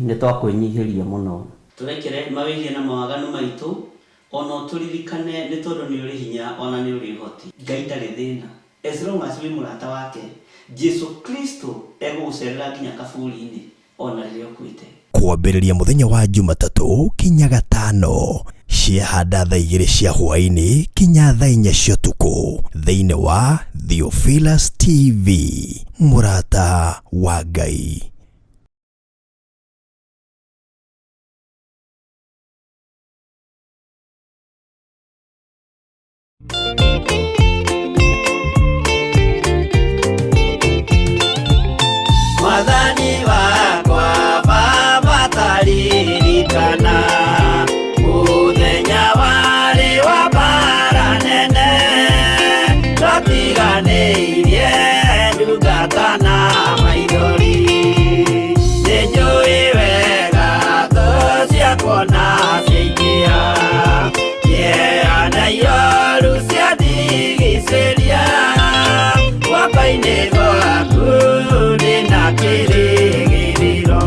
nĩ twakwĩnyihĩria mũno. Tũrekere mawĩgie na mawaganu maitũ, ona tũririkane nĩ tondũ nĩ ũrĩ hinya ona nĩ ũrĩ ũhoti. Ngai ndarĩ thĩna. As long as wĩ mũrata wake, Jesu Kristo egũgũcerera nginya kaburi-inĩ ona rĩrĩa ũkuĩte. Kwambĩrĩria mũthenya wa Jumatatũ kinya Gatano, ciahanda thaa 2 cia hwaĩ-inĩ kinya thaa 4 cia ũtukũ, thĩinĩ wa Theophilus TV, mũrata wa Ngai. Mwathani wakwa baba taririkana muthenya warĩ wa mbara nene, twatiganĩirie ndungata na maithori, nĩnjũĩ wega thũ ciakwa na ciaingĩha, na ihoru ciandigicĩria, guoko-inĩ gwaku ndĩna kĩrĩgĩrĩro.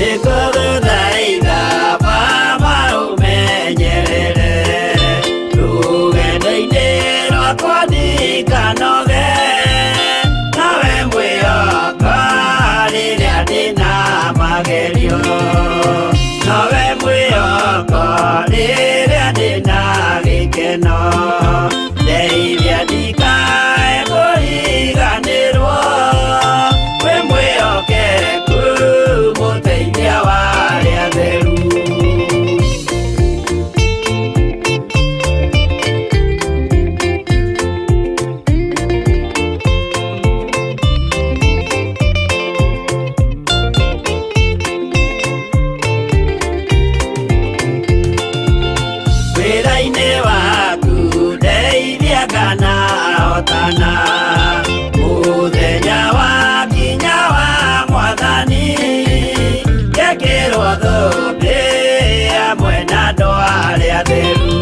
Nĩngũgũthaitha Baba ũmenyerere rũgendo-inĩ rwakwa ndikanoge, nawe mwĩhoko rĩrĩa ndĩna magerio, nawe mwĩhoko rĩrĩa ndĩna gĩkeno, ndeithia ndikae kũriganĩrwo, wĩ mwĩhokeku mũteithia wa arĩa atheru. Wĩra-inĩ waku ndeithia nganahotana, mũthenya wa kinya wa Mwathani, ngekĩrwo thũmbĩ hamwe na andũ arĩa atheru.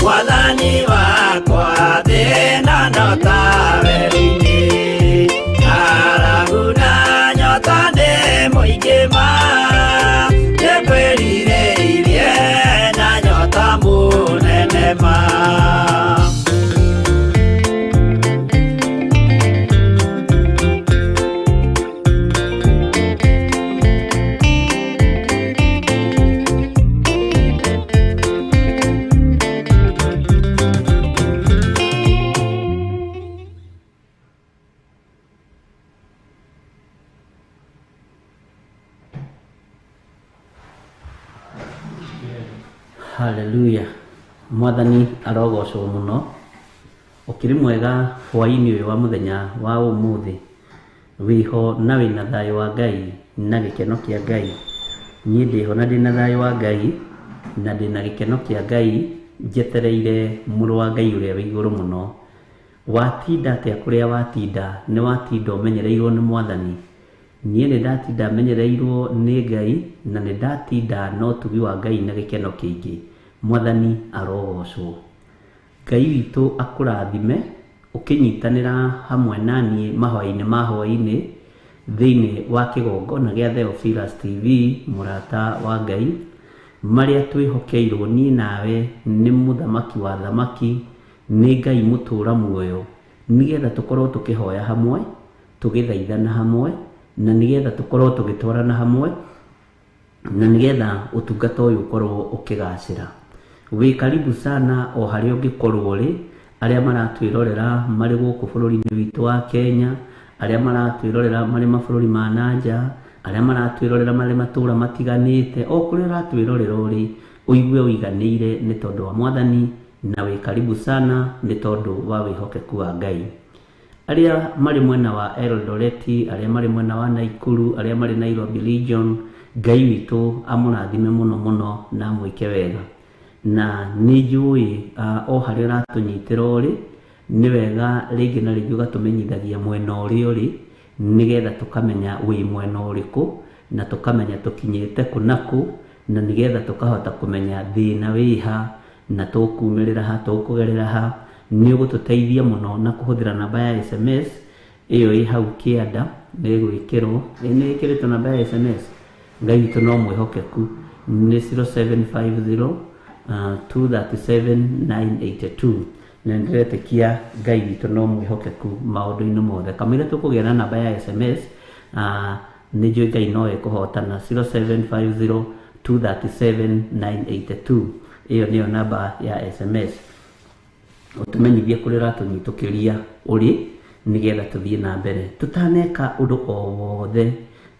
Mwathani wakwa thĩna no ta werũ-inĩ, ng'aragu na nyota nĩ mũingĩ ma, nĩngwĩrirĩirie na nyota mũnene ma. Haleluya. Mwathani arogocwo mũno. Ũkĩrĩ mwega hwaĩ-inĩ ũyũ wa mũthenya wa ũmũthĩ, wĩho na wĩna thayũ wa Ngai na gĩkeno kĩa Ngai. Niĩ ndĩho na ndĩna thayũ wa Ngai na ndĩna gĩkeno kĩa Ngai, njetereire mũrũ wa Ngai ũrĩa wĩ igũrũ mũno. Watinda atĩa kũrĩa watinda, nĩ watinda ũmenyereirwo nĩ Mwathani. Niĩ nĩ ndatinda menyereirwo nĩ Ngai na nĩ ndatinda na ũtugi wa Ngai na gĩkeno kĩingĩ. Mwathani arogocwo. Ngai witũ akũrathime ũkĩnyitanĩra hamwe naniĩ mahwaĩ-inĩ ma hwaĩ-inĩ thĩinĩ wa kĩgongona gĩa Theophilus TV, mũrata wa Ngai, marĩa twĩhokeirwo niĩ nawe nĩ mũthamaki wa thamaki, nĩ Ngai mũtũra muoyo, nĩgetha tũkorwo tũkĩhoya hamwe, tũgĩthaithana hamwe, na nĩgetha tũkorwo tũgĩtwarana hamwe, na nĩgetha ũtungata ũyũ ũkorwo ũkĩgacĩra. Wĩ karibu sana o harĩa ũngĩkorwo ũrĩ, arĩa maratwĩrorera marĩ gũkũ bũrũri-inĩ witũ wa Kenya, arĩa maratwĩrorera marĩ mabũrũri ma nanja, arĩa maratwĩrorera marĩ matũra matiganĩte, o kũrĩa ũratwĩrorera ũrĩ, ũigue ũiganĩire nĩ tondũ wa Mwathani, na wĩ karibu sana nĩ tondũ wa wĩhokeku wa Ngai. Arĩa marĩ mwena wa Eldoret, arĩa marĩ mwena wa Naikuru, arĩa marĩ Nairobi region, Ngai witũ amũrathime mũno mũno na mwĩke wega. Na nĩ njũĩ o harĩa ũratũnyitĩra ũrĩ, nĩ wega rĩngĩ na rĩngĩ ũgatũmenyithagia mwena ũrĩa ũrĩ, nigetha tukamenya wi mwena uriku na tukamenya tukinyite kunaku na nigetha tukahota kumenya thina wiha na tukumirira ha tukugerera ha ni ugututeithia muno na kuhuthira namba ya SMS iyo i hau kianda ni gwikirwo ni ikiritwo namba ya SMS ngai witu no mwihokeku ni 0750 237 982 na ndiretekia ngai witu no mwihokeku maundu-ini mothe kamira tukugia na namba ya SMS ni njui ngai no ikuhotana 0750 237 982 iyo niyo namba ya SMS utumenyithie kuri ratunitukiria uri nigetha tuthie na mbere tutaneka undu o wothe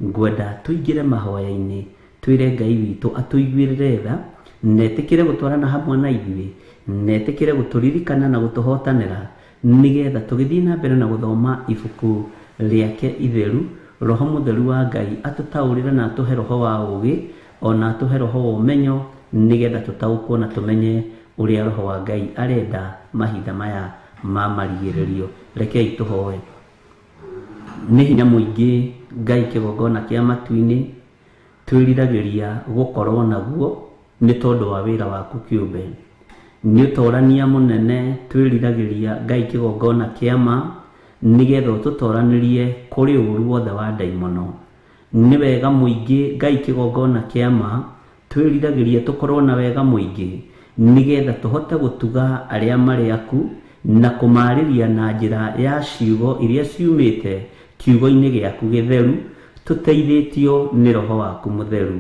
ngwenda tuingire mahoya-ini twire ngai witu atuiguirire tha netikire gutwarana hamwe na ithuĩ netikire guturirikana na gutuhotanira nigetha tugithie na mbere na guthoma ibuku riake itheru roho mutheru wa ngai atutaurire na atuhe roho wa ugi ona atuhe roho wa umenyo nigetha tutaukwo na tumenye uria roho wa ngai arenda mahinda maya ma marigiririo rekei tuhoe ni hinya muingi ngai kigongona kia matu-ini twiriragiria gukorwo naguo ni tondu wa wira waku kiumbe ni utorania munene twiriragiria ngai kigongona kia ma nigetha tutoranirie kuri uru wothe wa daimono ni wega muingi ngai kigongona kia ma twiriragiria tukorwo na wega muingi nigetha tuhote gutuga aria mari aku na kumariria na njira ya ciugo iria ciumite kiugo-ini giaku githeru tuteithitio ni roho waku mutheru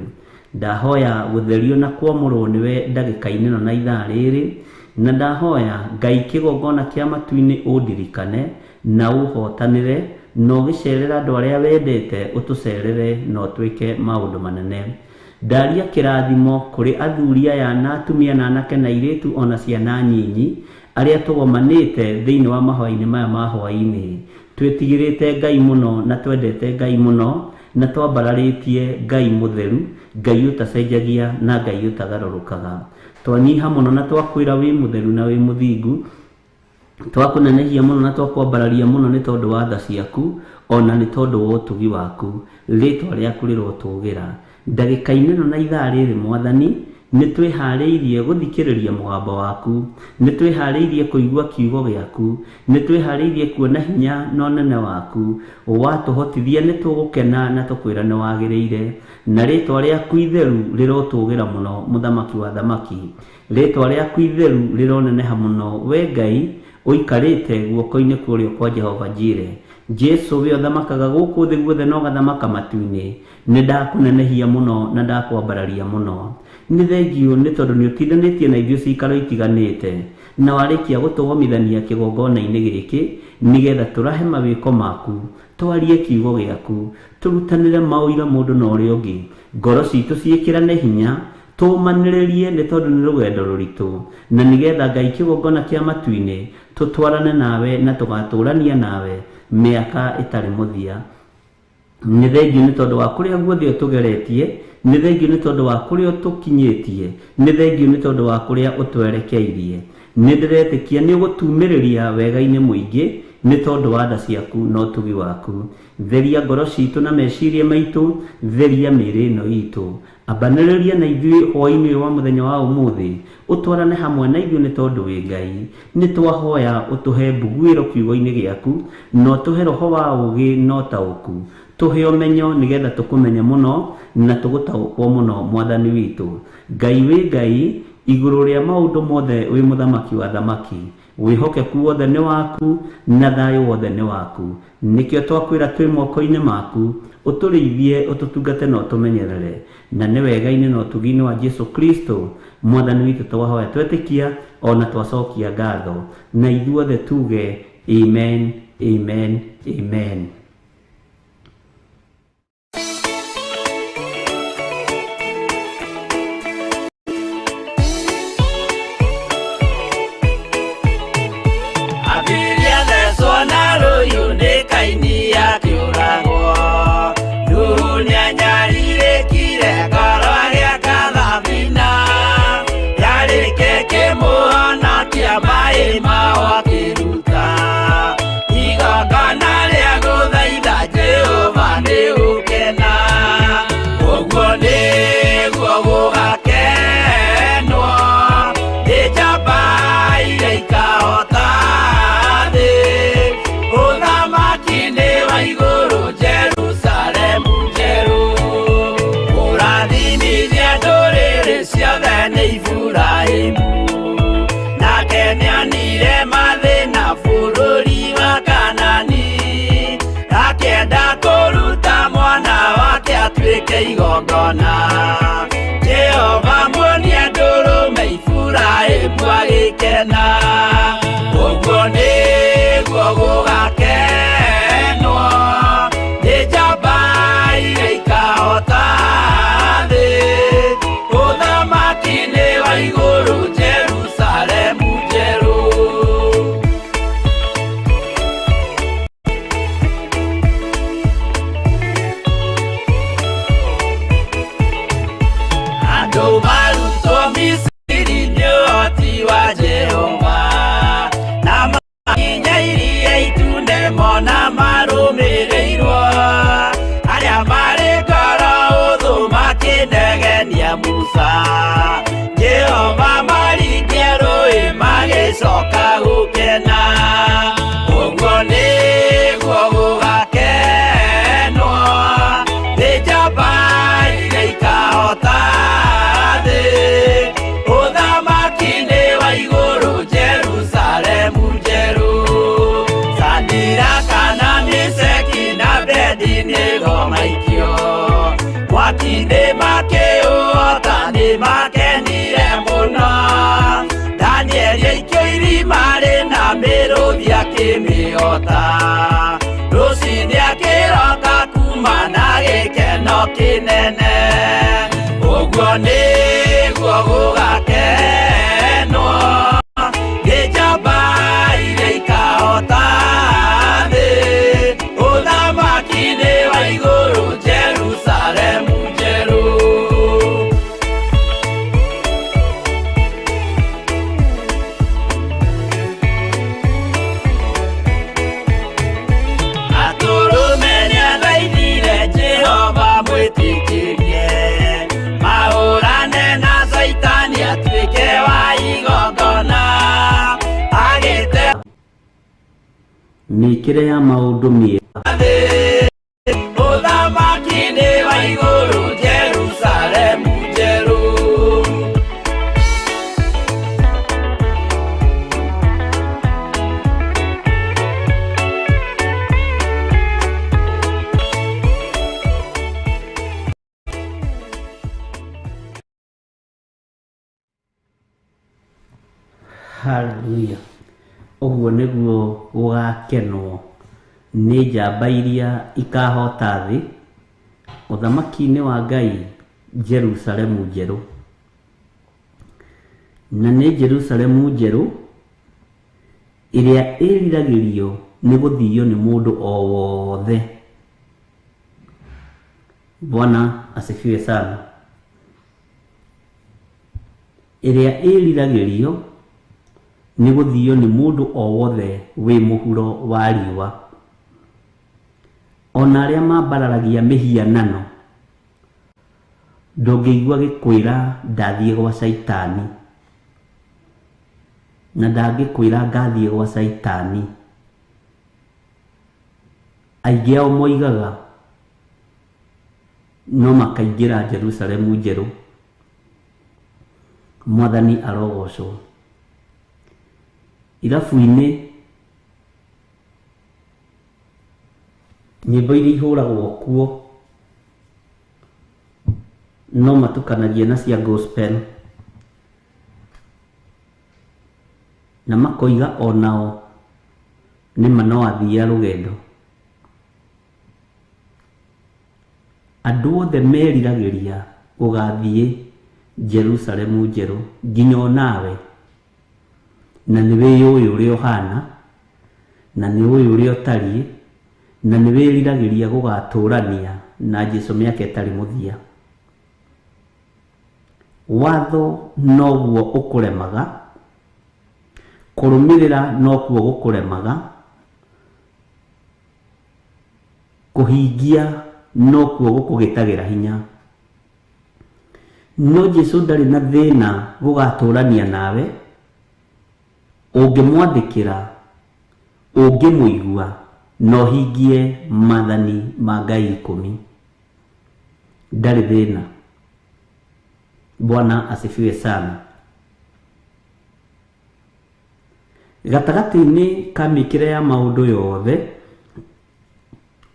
ndahoya gutherio na kuamurwo niwe ndagika-ini na ithaa riri na ndahoya ngai kigongona kia matu-ini undirikane na uhotanire no gicerera andu aria wendete utucerere no twike maundu manene ndaria kirathimo kuri athuri aya na atumia na anake na iritu ona ciana nyinyi aria tugomanite thiini wa mahoya-ini maya ma hwaini twetigirite ngai muno na twendete ngai muno na twambararitie ngai mutheru ngai utacenjagia na ngai utagarurukaga twanyiha muno na twakwira wi mutheru na wi muthingu twakunenehia muno na twakwambararia muno ni tondu wa tha ciaku ona ni tondu wa utugi waku ritwa riaku rirotugira ndagika-ini na ithaa riri mwathani ni twihariirie guthikiriria mugambo waku ni twihariirie kuigua kiugo giaku ni twihariirie kuona hinya no nene waku watuhotithia ni tugukena na tukwira ni wagiriire na ritwa riaku itheru rirotugira muno muthamaki wa thamaki ritwa riaku itheru rironeneha muno we ngai uikarite guoko-ini kurio kwa Jehova Jire Jesu we thamakaga guku thi guothe no gathamaka matu-ini ni ndakunenehia muno na ndakwambararia muno ni thengio ni tondu ni utithanitie na ithuĩ cikaro itiganite na warikia gutugomithania kigongona-ini giki nigetha turahe mawiko maku twarie kiugo giaku turutanire mauira mundu na uria ungi ngoro citu ciikirane hinya tumaniririe ni tondu ni rugendo ruritu na nigetha ngai kigongona kia matu-ini tutwarane nawe na tugaturania nawe miaka itari muthia ni thengio ni tondu wa kuria guothe utugeretie ni thengio ni tondu wa kuria utukinyitie ni thengio ni tondu wa kuria utwerekeirie ni ndiretikia ni ugutumiriria wega-ini muingi ni tondu wa tha ciaku no tugi waku theria ngoro citu na meciria maitu theria mĩĩrĩ ĩno itu ambanĩrĩria na ithuĩ hwaĩ-inĩ wa muthenya wa umuthi utwarane hamwe na ithuĩ ni tondu wi ngai ni twahoya utuhe mbuguĩro kiugo-ini giaku no tuhe roho wa ugi no tauku tuhe umenyo nigetha tukumenya muno na tugutaukwo muno mwathani witu ngai wi ngai iguru ria maundu mothe wi muthamaki wa thamaki wihokeku wothe ni waku na thayu wothe ni waku nikio twakwira twi moko-ini maku uturithie ututungate na utumenyerere na ni wega-ini na utugi-ini wa Jesu Kristo mwathani witu twahoya twetikia ona twacokia ngatho na ithuothe tuge amen amen amen. Iga kana ria guthaitha igongona Jehova muonia ndũrũme Iburahĩmu agĩkena ũguo nĩguo gũgakenwo nĩ njamba iria ikahota thĩ ũthamaki-inĩ wa igũrũ Jerusalemu njerũ andũ marutwo Misiri nĩ ũhoti wa Jehova na makinya iria itune mona marũmĩrĩirwo arĩa marĩ ngoro ũthũ makĩnegenia Musa Jehova maringie rũĩ magĩcoka gũkena ũguo nĩguo gũgakenwo nĩ njamba iria ikahota thĩ ũthamaki-inĩ wa igũrũ Jerusalemu njerũ Shadiraka na Meshaki na Abedinego maikio mwaki-inĩ makĩũhota nĩ makenire mũno Danieli aikio irima rĩna mĩrũthi akĩmĩhota rũcinĩ akĩroka kuma na gĩkeno kĩnene ũguo nĩguo gũgakenwo nĩ njamba iria ikahota thĩ ũthamaki-inĩ wa igũrũ Jerusalemu njerũ atũrũme nĩathaithire Jehova mwĩtĩkĩrie mahũrane na Saitani atuĩke wa igongona agĩte mĩkĩre ya maũndũ mĩega ũthamaki-inĩ wa igũrũ Jerusalemu njerũ haleluya ũguo nĩguo gũgakenwo nĩ njamba iria ikahota thĩ ũthamaki-inĩ wa Ngai Jerusalemu njerũ na nĩ Jerusalemu njerũ ĩrĩa ĩriragĩrio nĩ gũthio nĩ mũndũ o wothe Bwana asifiwe sana ĩrĩa ĩriragĩrio nĩ gũthio nĩ mũndũ o wothe wĩ mũhuro wa riũa ona arĩa mambararagia mĩhianano ndũngĩigua gĩkwĩra ndathiĩ gwa Saitani na ndangĩkwĩra ngathiĩ gwa Saitani aingĩ ao moigaga no makaingĩra Jerusalemu njerũ Mwathani arogocwo irabu-inĩ nyĩmbo iria ihũragwo kuo no matukanagie na cia gospel na makoiga onao nĩma no athia rũgendo andũ othe meriragĩria gũgathiĩ Jerusalemu njerũ nginya onawe na nĩ wĩyũĩ ũrĩa ũhana na nĩ ũĩ ũrĩa ũtariĩ na nĩ wĩriragĩria gũgatũrania na Jesũ mĩaka ĩtarĩ mũthia watho noguo ũkũremaga kũrũmĩrĩra nokuo gũkũremaga kũhingia nokuo gũkũgĩtagĩra hinya no Jesũ ndarĩ na thĩna gũgatũrania nawe ũngĩmwathĩkĩra ũngĩmũigua no hingie maathani ma Ngai 10 ndarĩ thĩna Bwana asifiwe sana gatagati-inĩ ka mĩkĩre ya maũndũ yothe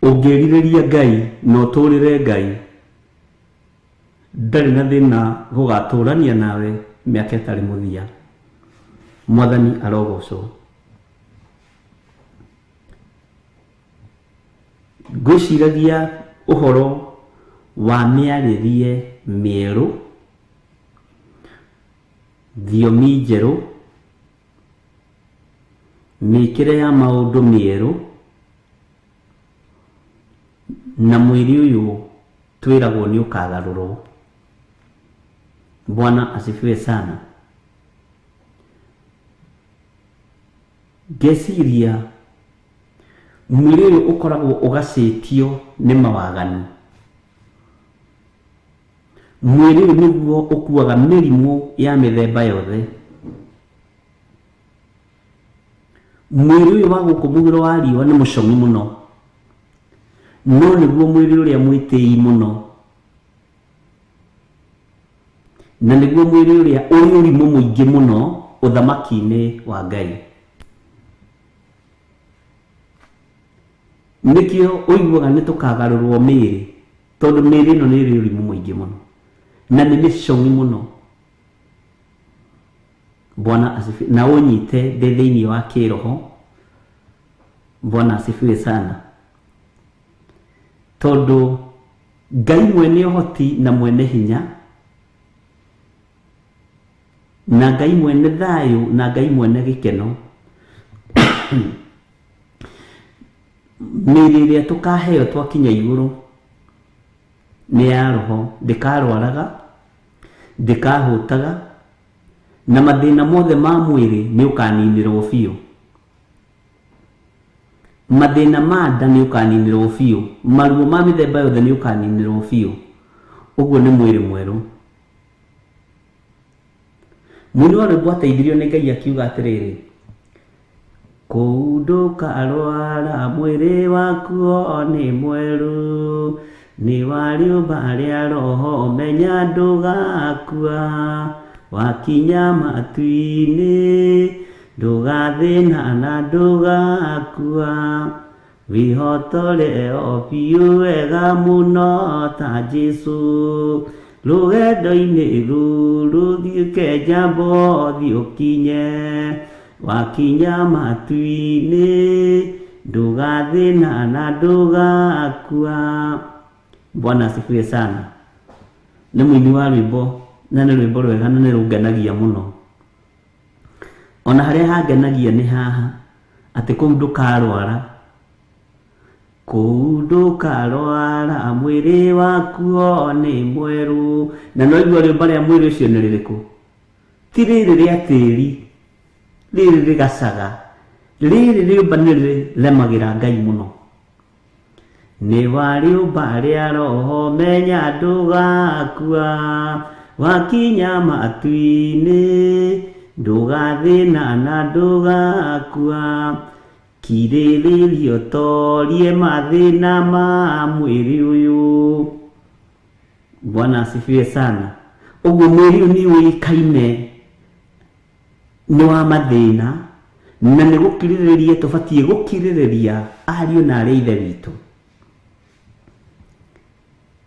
ũngĩrirĩria Ngai no tũrĩre Ngai ndari na thina gugaturania nawe miaka itari muthia. Mwathani arogocwo. Gwiciragia uhoro wa miaririe mieru, thiomi njeru, mikire ya maundu mieru, na mwiri uyu twiragwo ni ukagarurwo. Bwana asifiwe sana. Ngeciria mwiri uyu ukoragwo ugacitio ni mawaganu. Mwiri uyu niguo ukuaga mirimu ya mithemba yothe. Mwiri uyu wa guku muhuro wa riũa ni mucomi muno, no niguo mwiri uria mwitii muno, na niguo mwiri uria uri urimu muingi muno uthamaki-ini wa Ngai. Nikio uiguaga ni tukagarurwo miri, tondu miri ino ni iri urimu muingi muno na ni micomi muno. Bwana asifiwe. Na unyite ndi thiini wa kiroho. Bwana asifiwe sana. Tondu Ngai mwene uhoti na mwene hinya, na Ngai mwene thayu, na Ngai mwene gikeno, mĩĩrĩ ĩrĩa tũkaheo twakinya igũrũ nĩ ya roho, ndĩkarwaraga, ndĩkahũtaga, na mathĩna mothe ma mwĩrĩ nĩ ũkaninĩrwo biũ. Mathĩna ma nda nĩ ũkaninĩrwo biũ, maruo ma mĩthemba yothe nĩ ũkaninĩrwo biũ. Ũguo nĩ mwĩrĩ mwerũ. Mũini wa rwĩmbo ateithirio nĩ Ngai akiuga atĩrĩrĩ, kũu ndũkarwara mwĩrĩ wakuo nĩ mwerũ, nĩ wa rĩũmba rĩa roho menya ndũgakua, wakinya matu-inĩ ndũgathĩna na ndũgakua, wĩhotore o biũ wega mũno ta Jesũ, rũgendo-inĩ rũu rũthiũke njambo thiũkinye, wakinya matu-inĩ ndũgathĩna na ndũgakua. Bwana asifiwe sana. Nĩ mũini wa rwĩmbo na nĩ rwĩmbo rwega na nĩ rũngenagia mũno. Ona harĩa hangenagia nĩ haha atĩ kũu ndũkarwara, kũu ndũkarwara mwĩrĩ wakuo nĩ mwerũ. Na no igua rĩũmba rĩa mwĩrĩ ũcio nĩ rĩrĩkũ? Ti rĩrĩ rĩa tĩri, rĩrĩ rĩgacaga, rĩrĩ rĩũmba nĩ rĩremagĩra Ngai mũno. Nĩ wa rĩũmba rĩa roho menya ndũgakua, wakinya matu-inĩ ndũgathĩna na ndũgakua, kirĩrĩrio torie mathĩna ma mwĩrĩ ũyũ. Bwana asifiwe sana. Ũguo mwĩrĩ ũyũ nĩ ũĩkaine nĩ wa mathĩna, na nĩ gũkirĩrĩria tũbatiĩ gũkirĩrĩria ariũ na arĩa ithe witũ,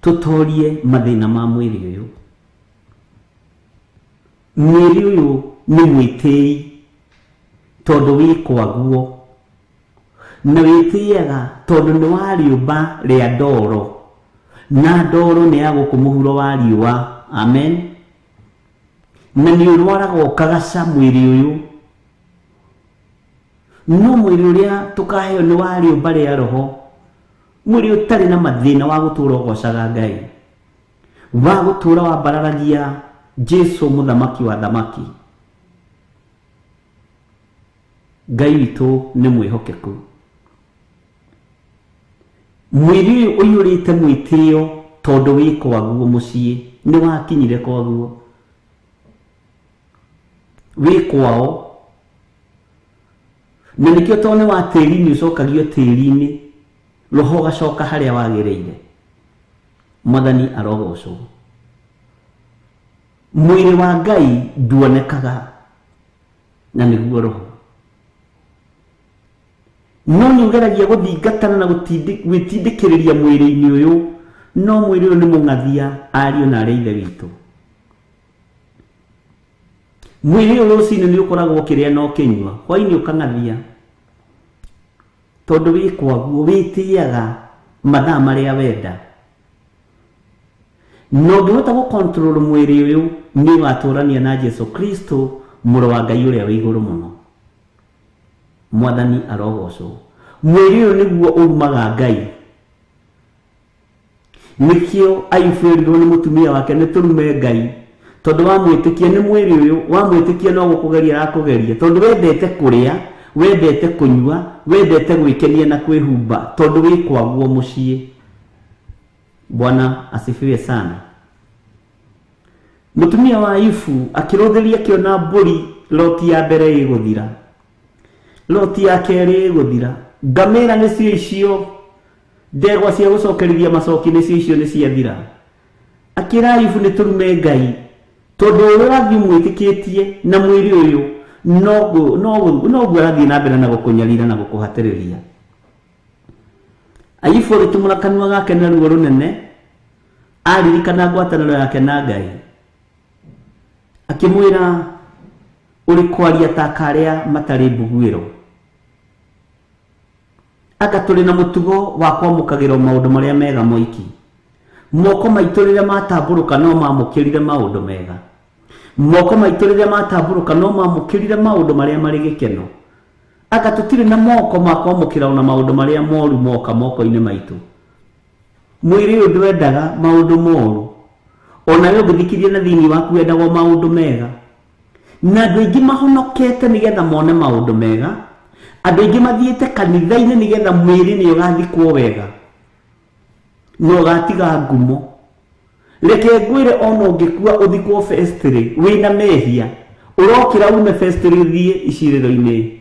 tũtorie mathĩna ma mwĩrĩ ũyũ. Mwĩrĩ ũyũ nĩ mwĩtĩi tondũ wĩ kwaguo, na wĩtĩaga tondũ nĩ wa rĩũmba rĩa ndoro, na ndoro nĩ ya gũkũ mũhuro wa riũa. Amen. Na nĩ ũrwaraga ũkagaca mwĩrĩ ũyũ, no mwĩrĩ ũrĩa tũkaheo nĩ wa rĩũmba rĩa roho, mwĩrĩ ũtarĩ na mathĩna wa gũtũũra ũgocaga Ngai, wa gũtũũra wambararagia Jesũ mũthamaki wa thamaki. Ngai witũ nĩ mwĩhokeku. Mwĩrĩ ũyũ ũiyũrĩte mwĩtĩo tondũ wĩ kwaguo mũciĩ, nĩ wakinyire kwaguo, wĩ kwao, na nĩkĩo tondũ nĩ wa tĩri-inĩ ũcokagio tĩri-inĩ, roho ũgacoka harĩa wagĩrĩire. Mwathani arogocwo. Mwĩrĩ wa Ngai nduonekaga, na nĩguo roho. No nĩ ũgeragia gũthingatana na gwĩtindĩkĩrĩria mwĩrĩ-inĩ ũyũ, no mwĩrĩ ũyũ nĩ mũng'athia ariũ na arĩ ithe witũ. Mwĩrĩ ũyũ rũcinĩ nĩ ũkoragwo ũkĩrĩa na ũkĩnyua, hwainĩ ũkang'athia, tondũ wĩ kwaguo wĩtĩaga mathaa marĩa wenda. No ũngĩhota gũcontrol mwĩrĩ ũyũ nĩ ũgatũrania na Jesu Kristo mũrũ wa Ngai ũrĩa wĩ igũrũ mũno. Mwathani arogocwo. Mwĩrĩ ũyũ nĩguo ũrumaga Ngai. Nĩkĩo Ayubu erirwo nĩ mũtumia wake nĩ tũrume Ngai, tondũ wamwĩtĩkia nĩ mwĩrĩ ũyũ, wamwĩtĩkia no gũkũgeria arakũgeria, tondũ wendete kũrĩa, wendete kũnyua, wendete gwĩkenia na kwĩhumba, tondũ wĩ kwaguo mũciĩ. Bwana asifiwe sana. Mũtumia wa Ayubu akĩrũthĩria akĩona mbũri Loti ya mbere ĩgũthira, Loti ya kerĩ ĩgũthira, ngamĩra nĩcio icio, ndegwa cia gũcokerithia macoki nĩcio icio nĩ ciathira. Akĩra Ayubu nĩ tũrume Ngai, tondũ ũrĩa ũrathiĩ mwĩtĩkĩtie na mwĩrĩ ũyũ noguo arathiĩ na mbere na gũkũnyarira na gũkũhatĩrĩria. Ayubu agĩtumũra kanua gake na ruo rũnene, aririkana ngwatanĩro yake na Ngai, akĩmwĩra ũrĩ kwaria ta karĩa matarĩ mbuguĩro, aka tũrĩ na mũtugo wa kwamũkagĩrwo maũndũ marĩa mega moiki. Moko maitũ rĩrĩa matambũrũka no mamũkĩrire maũndũ mega, moko maitũ rĩrĩa matambũrũka no mamũkĩrire maũndũ marĩa marĩ gĩkeno. Aka tũtirĩ na moko ma kwamũkĩra ona maũndũ marĩa moru moka moko-inĩ maitũ. Mwĩrĩ ũyũ ndwendaga maũndũ moru, ona we ũngĩthikĩria na thĩinĩ waku wendagwo maũndũ mega. Na andũ aingĩ mahonokete nĩgetha mone maũndũ mega, andũ aingĩ mathiĩte kanitha-inĩ nĩgetha mwĩrĩ nĩ ũgathikwo wega, no ũgatiga ngumo. Reke ngwĩre ona ũngĩkua ũthikwo festiri wĩna mehia, ũrokĩra ume festiri ũthiĩ icirĩro-inĩ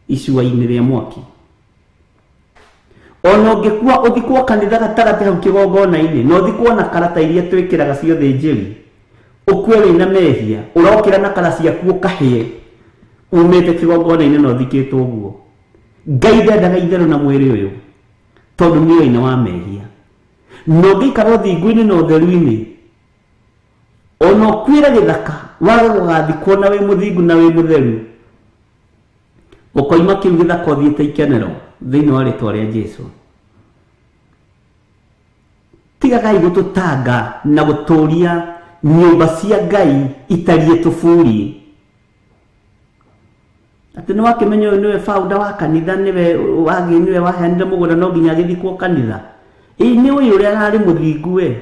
icua-inĩ rĩa mwaki. Ona ũngĩkua ũthikwo kanitha gatagatĩ hau kĩgongona-inĩ, na ũthikwo na karata iria twĩkĩraga ciothe njĩri, ũkue wĩna mehia, ũrokĩra na kara ciaku ũkahĩe, umĩte kĩgongona-inĩ na ũthikĩtwo ũguo. Ngai ndendaga itherũ na mwĩrĩ ũyũ, tondũ nĩ ũina wa mehia. No ũngĩikara ũthingu-inĩ na ũtheru-inĩ, ona ũkuĩre gĩthaka wage gũgathikwo na wĩ mũthingu na wĩ mũtheru, ũkoima kĩu gĩthaka ũthiĩte ikenero thĩinĩ wa rĩtwa rĩa Jesu. Tigagai gũtũtanga na gũtũũria nyũmba cia Ngai itariĩ tũburi. Atĩ nĩ wakĩmenya ũyũ nĩwe founder wa kanitha, nĩwe waheanire mũgũnda no nginya agĩthikwo kanitha. Nĩ ũyũ ũrĩa ararĩ mũthingu we.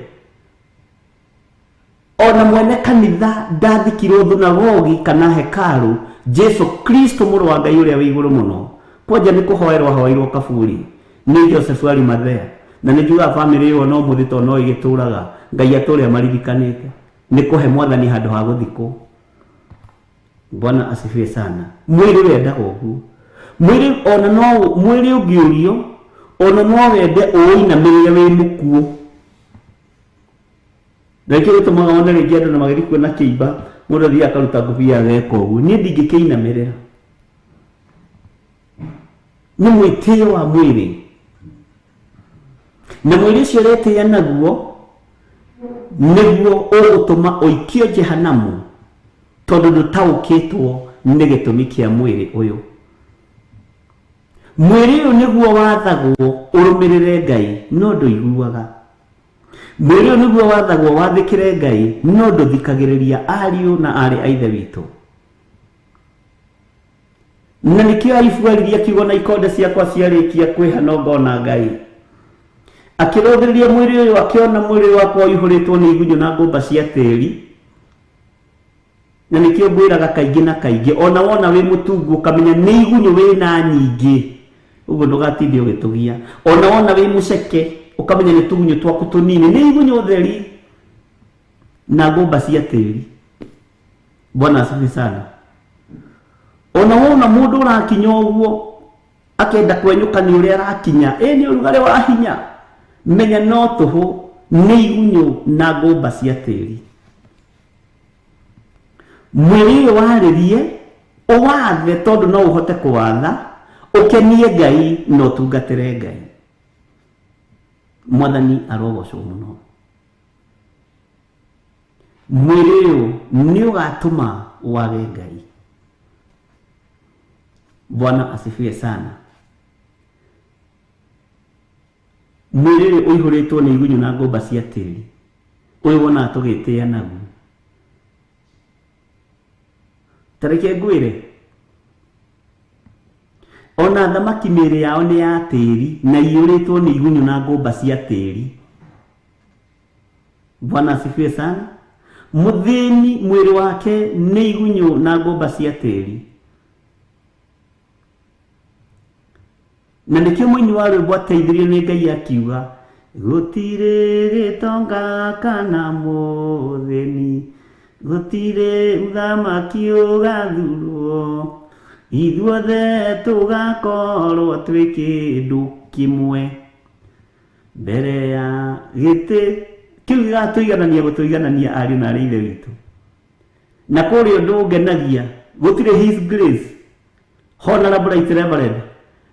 Ona mwene kanitha ndathikirwo thunagogi kana hekalu, Jesu Kristo mũrũ wa Ngai ũrĩa wĩ igũrũ mũno. Kwanja nĩ kũhoerwo ahoeirwo kaburi nĩ Joseph Arimathea, na nĩ njugaga family ĩyo no mũthĩ to no ĩgĩtũraga, Ngai atũrĩa maririkanĩte nĩ kũhe Mwathani handũ ha gũthikwo. Bwana asifiwe sana. Mwĩrĩ wendaga ũguo. Mwĩrĩ ũngĩũrio ona no wende ũinamĩrĩre wĩ mũkuũ. Rĩngĩ gũtũmaga ona rĩngĩ andũ na magĩthiĩ kuona kĩimba, mũndũ athiĩ akaruta ngũbia ageka ũguo. Niĩ ndingĩkĩinamĩrĩra. Nĩ mwĩtĩo wa mwĩrĩ, na mwĩrĩ ũcio ũretĩĩa naguo nĩguo ũgũtũma ũikio jehanamu, tondũ ndũtaũkĩtwo nĩ gĩtũmi kĩa mwĩrĩ ũyũ. Mwĩrĩ ũyũ nĩguo wathagwo ũrũmĩrĩre Ngai, no ndũiguaga. Mwĩrĩ ũyũ nĩguo wathagwo wathĩkĩre Ngai, no ndũthikagĩrĩria ariũ na arĩ a ithe witũ. Na nĩkĩo Ayubu aririe akiuga na ikonde ciakwa ciarĩkia kwĩhana ngona Ngai. Akĩrũthĩrĩria mwĩrĩ ũyũ akĩona mwĩrĩ wakwa ũihũrĩtwo nĩ igunyũ na ngũmba cia tĩri. Na nĩkĩo ngwĩraga kaingĩ na kaingĩ, ona wona wĩ mũtungu ũkamenya nĩ igunyũ wĩna nyingĩ, ũguo ndũgatinde ũgĩtũgia. Ona wona wĩ mũceke ũkamenya nĩ tũgunyũ twaku tũnini, nĩ igunyũ theri na ngũmba cia tĩri. Bwana asifiwe sana. Ona wona mũndũ ũrakinya ũguo akenda kwenyũka nĩ ũrĩa arakinya, nĩ ũrugarĩ wa hinya, menya no tũhũ, nĩ igunyũ na ngũmba cia tĩri. Mwĩrĩ ũyũ warĩrie ũwathe, tondũ no ũhote kũwatha, ũkenie Ngai na ũtungatĩre Ngai. mwathani arogocwo muno mwiri uyu ni ugatuma wage Ngai. Bwana asifiwe sana. Mwiri uyu uihuritwo ni igunyu na ngomba cia tiri uyu wona tugitia naguo tareke ngwire ona thamaki mĩĩrĩ yao nĩ ya tĩri na iyũrĩtwo nĩ igunyu na ngũmba cia tĩri. Bwana asifiwe sana. Mũthĩni mwĩrĩ wake nĩ igunyu na ngũmba cia tĩri. Na nĩkĩo mũini wa rwĩmbo ateithirio nĩ Ngai akiuga gũtirĩ gĩtonga kana mũthĩni, gũtirĩ ũthamaki ũgathurwo, ithuothe tugakorwo twĩ kĩndũ kĩmwe mbere ya gĩtĩ kĩu gĩgatũiganania gũtũiganania ariũ na arĩ ithe witũ. Na kũrĩa ũndũ ũngenagia gũtirĩ His Grace Honorable Right Reverend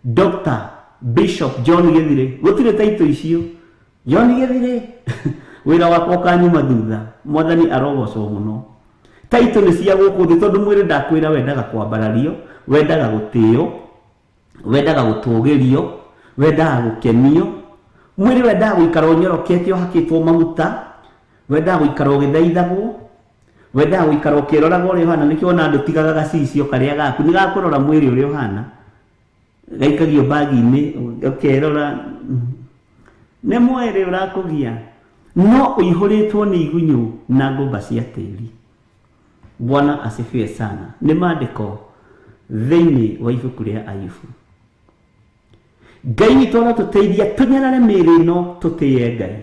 Dr. Bishop John Gĩthirĩ, gũtirĩ taito icio. John Gĩthirĩ wĩra wakwa ũkanyuma thutha, mwathani arogocwo mũno. Taito nĩ cia gũkũ thĩ tondũ mwĩrĩ ndakwĩra wendaga kwambarario, wendaga gũtĩo, wendaga gũtũgĩrio, wendaga gũkenio. Mwĩrĩ wendaga gũikara ũnyorokete ũhakĩtwo maguta, wendaga gũikara ũgĩthaithagwo, wendaga gũikara ũkĩroraga ũrĩa ũhana. Nĩkĩo ona andũ tigaga gacicio karĩa gaku nĩ gakũrora mwĩrĩ ũrĩa ũhana, gaikagio bagi-inĩ ũkerora. Nĩ mwĩrĩ ũrakũgia no ũihũrĩtwo nĩ igunyu na ngũmba cia tĩri. Bwana asifiwe sana. Nĩ maandĩko thĩinĩ wa ibuku rĩa Ayubu. Ngai witũ arotũteithia tũnyarare mĩĩrĩ ĩno tũtĩye Ngai,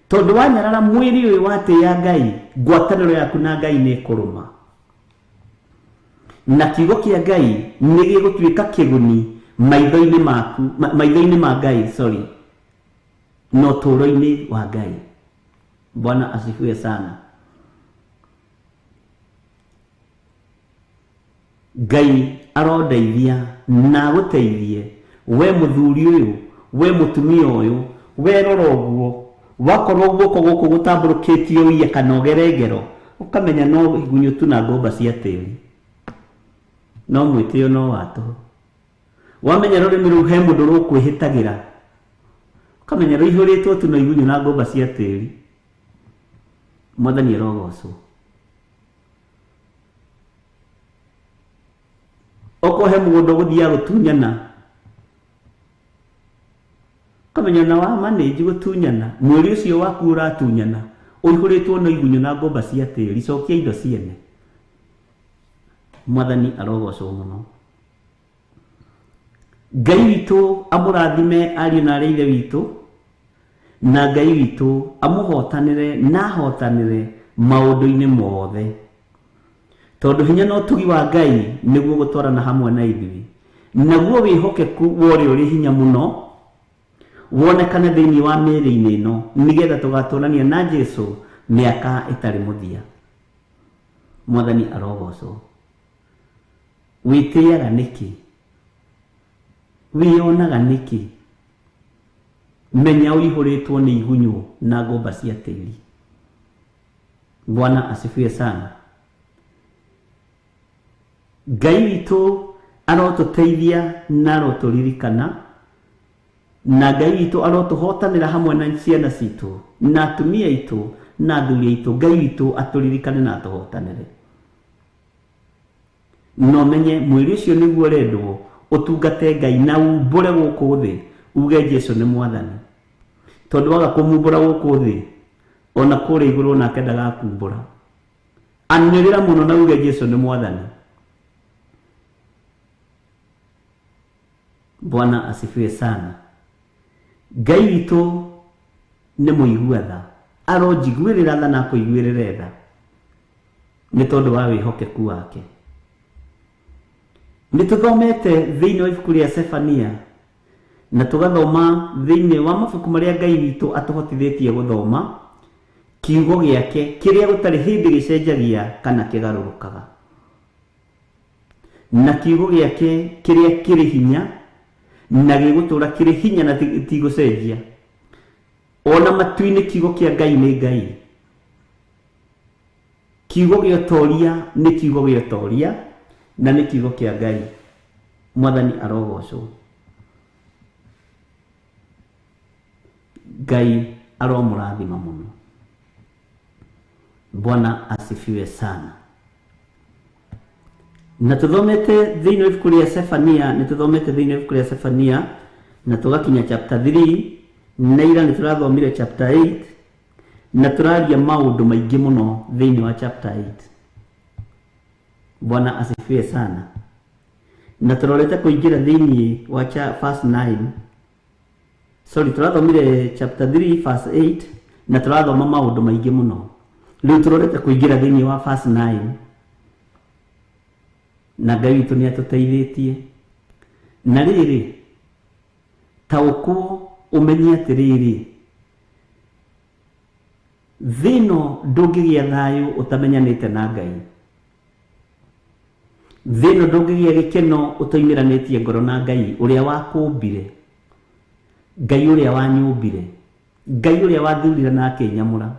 tondũ wanyarara mwĩrĩ ũyũ watĩya Ngai, ngwatanĩro yaku na Ngai nĩ ĩkũrũma na kiugo kĩa Ngai nĩ gĩgũtuĩka kĩguni maitho-inĩ maku, maitho-inĩ ma Ngai, no ũtũũro-inĩ wa Ngai. Bwana asifiwe sana. Ngai arondeithia na gũteithie we mũthuri ũyũ, we mũtumia ũyũ, we rora ũguo, wakorwo guoko gũkũ gũtambũrũkĩtio wiye kana ũgerengero, ũkamenya no igunyũ tu na ngũmba cia tĩri, no mwĩtĩo no watũ. Wamenya rũrĩmĩ rũu he mũndũ rũkwĩhĩtagĩra, ũkamenya rũihũrĩtwo tu na igunyũ na ngũmba cia tĩri. Mwathani arogocwo. Okorwo he mũgũnda ũgũthiaga gũtunyana, ũkamenya na wa manĩnji gũtunyana, mwĩrĩ ũcio waku ũratunyana ũihũrĩtwo na igunyũ na ngũmba cia tĩri, cokia indo ciene. Mwathani arogocwo mũno. Ngai witũ amũrathime ariũ na arĩ ithe witũ, na Ngai witũ amũhotanĩre na ahotanĩre maũndũ-inĩ mothe, tondũ hinya na ũtugi wa Ngai nĩguo gũtwarana hamwe na ithuĩ, naguo wĩhokeku worĩ ũrĩ hinya mũno wonekane thĩinĩ wa mĩĩrĩ-inĩ ĩno, nĩgetha tũgatũũrania na Jesũ mĩaka ĩtarĩ mũthia. Mwathani arogocwo. Wĩtĩaga nĩkĩ? Wĩyonaga nĩkĩ? Menya ũihũrĩtwo nĩ igunyũ na ngũmba cia tĩri. Bwana asifiwe sana. Ngai witũ arotũteithia na arotũririkana, na Ngai witũ arotũhotanĩra hamwe na ciana citũ na atumia aitũ na athuri aitũ. Ngai witũ atũririkane na atũhotanĩre. No menye mwĩrĩ ũcio nĩguo ũrendwo ũtungate Ngai na umbũre gũkũ thĩ, uge Jesũ nĩ mwathani, tondũ waga kũmumbũra gũkũ thĩ, ona kũrĩa igũrũ nake ndagakumbũra. Anĩrĩra mũno na uge Jesũ nĩ mwathani. Bwana asifiwe sana. Ngai witũ nĩ mũigua tha, aronjiguĩrĩra tha na kũiguĩrĩra tha, nĩ tondũ wa wĩhokeku wake. Nĩ tũthomete thĩinĩ wa ibuku rĩa Sefania na tũgathoma thĩinĩ wa mabuku marĩa Ngai witũ atũhotithĩtie gũthoma kiugo gĩake kĩrĩa gũtarĩ hĩndĩ gĩcenjagia kana kĩgarũrũkaga, na kiugo gĩake kĩrĩa kĩrĩ hinya na gĩgũtũra kĩrĩ hinya na tigũcenjia. Ona matu-inĩ kiugo kĩa Ngai nĩ Ngai. Kiugo gĩa ũtoria nĩ kiugo gĩa ũtoria na nĩ kiugo kĩa Ngai. Mwathani arogocwo. Ngai aromũrathima mũno. Bwana asifiwe sana. Na tuthomete thĩinĩ wa ibuku rĩa Sefania, nĩ tuthomete thĩinĩ wa ibuku rĩa Sefania na tugakinya chapter 3, na ira nĩ tũrathomire chapter 8 na tũraria maũndũ maingĩ mũno thĩinĩ wa chapter 8. Bwana asifiwe sana. Na tũrorete kũingĩra thĩinĩ wa verse 9. Sorry, tũrathomire chapter 3 verse 8 na tũrathoma maũndũ maingĩ mũno. Rĩu tũrorete kũingĩra thĩinĩ wa verse 9. Na Ngai witũ nĩ atũteithĩtie. Na rĩrĩ, taũkwo ũmenye atĩrĩrĩ, thĩ ĩno ndũngĩgĩa thayũ ũtamenyanĩte na Ngai. Thĩ ĩno ndũngĩgĩa gĩkeno ũtoimĩranĩtie ngoro na Ngai ũrĩa wakũmbire, Ngai ũrĩa wanyũmbire, Ngai ũrĩa wathurire na akĩnyamũra.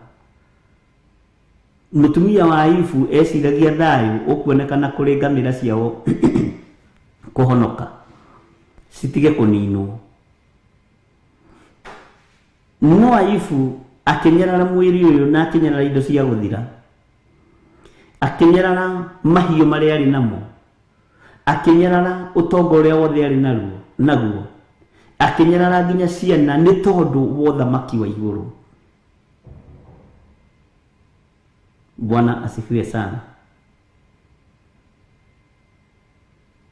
Mũtumia wa Ayubu eciragia thayũ ũkuonekana kũrĩ ngamĩra ciao kũhonoka, citige kũninwo. No Ayubu akĩnyarara mwĩrĩ ũyũ na akĩnyarara indo cia gũthira, akĩnyarara mahiũ marĩa arĩ namo, akĩnyarara ũtonga ũrĩa wothe arĩ naguo, akĩnyarara nginya ciana nĩ tondũ wa ũthamaki wa igũrũ. Bwana asifiwe sana.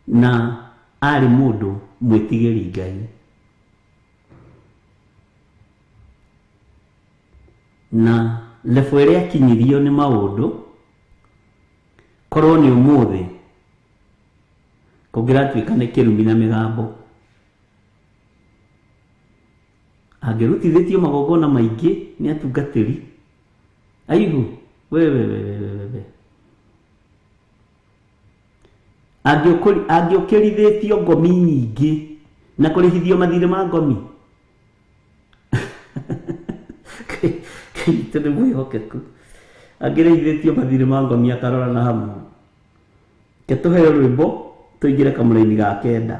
Na arĩ mũndũ mwĩtigĩri Ngai. Na level ĩrĩa akinyirio nĩ maũndũ, korwo nĩ ũmũthĩ kũngĩratuĩka nĩ kĩrumi na mĩgambo, angĩrutithĩtio magongona maingĩ nĩ atungatĩri. Ayubu, we angĩũkĩrithĩtio ngomi nyingĩ na kũrĩhithio mathirĩ ma ngomi. Nĩ mwĩhokeku. Angĩrĩhithĩtio mathirĩ ma ngomi akarora na hamwe. Ke tũheo rwĩmbo tũingĩre kamũra-inĩ ga 9.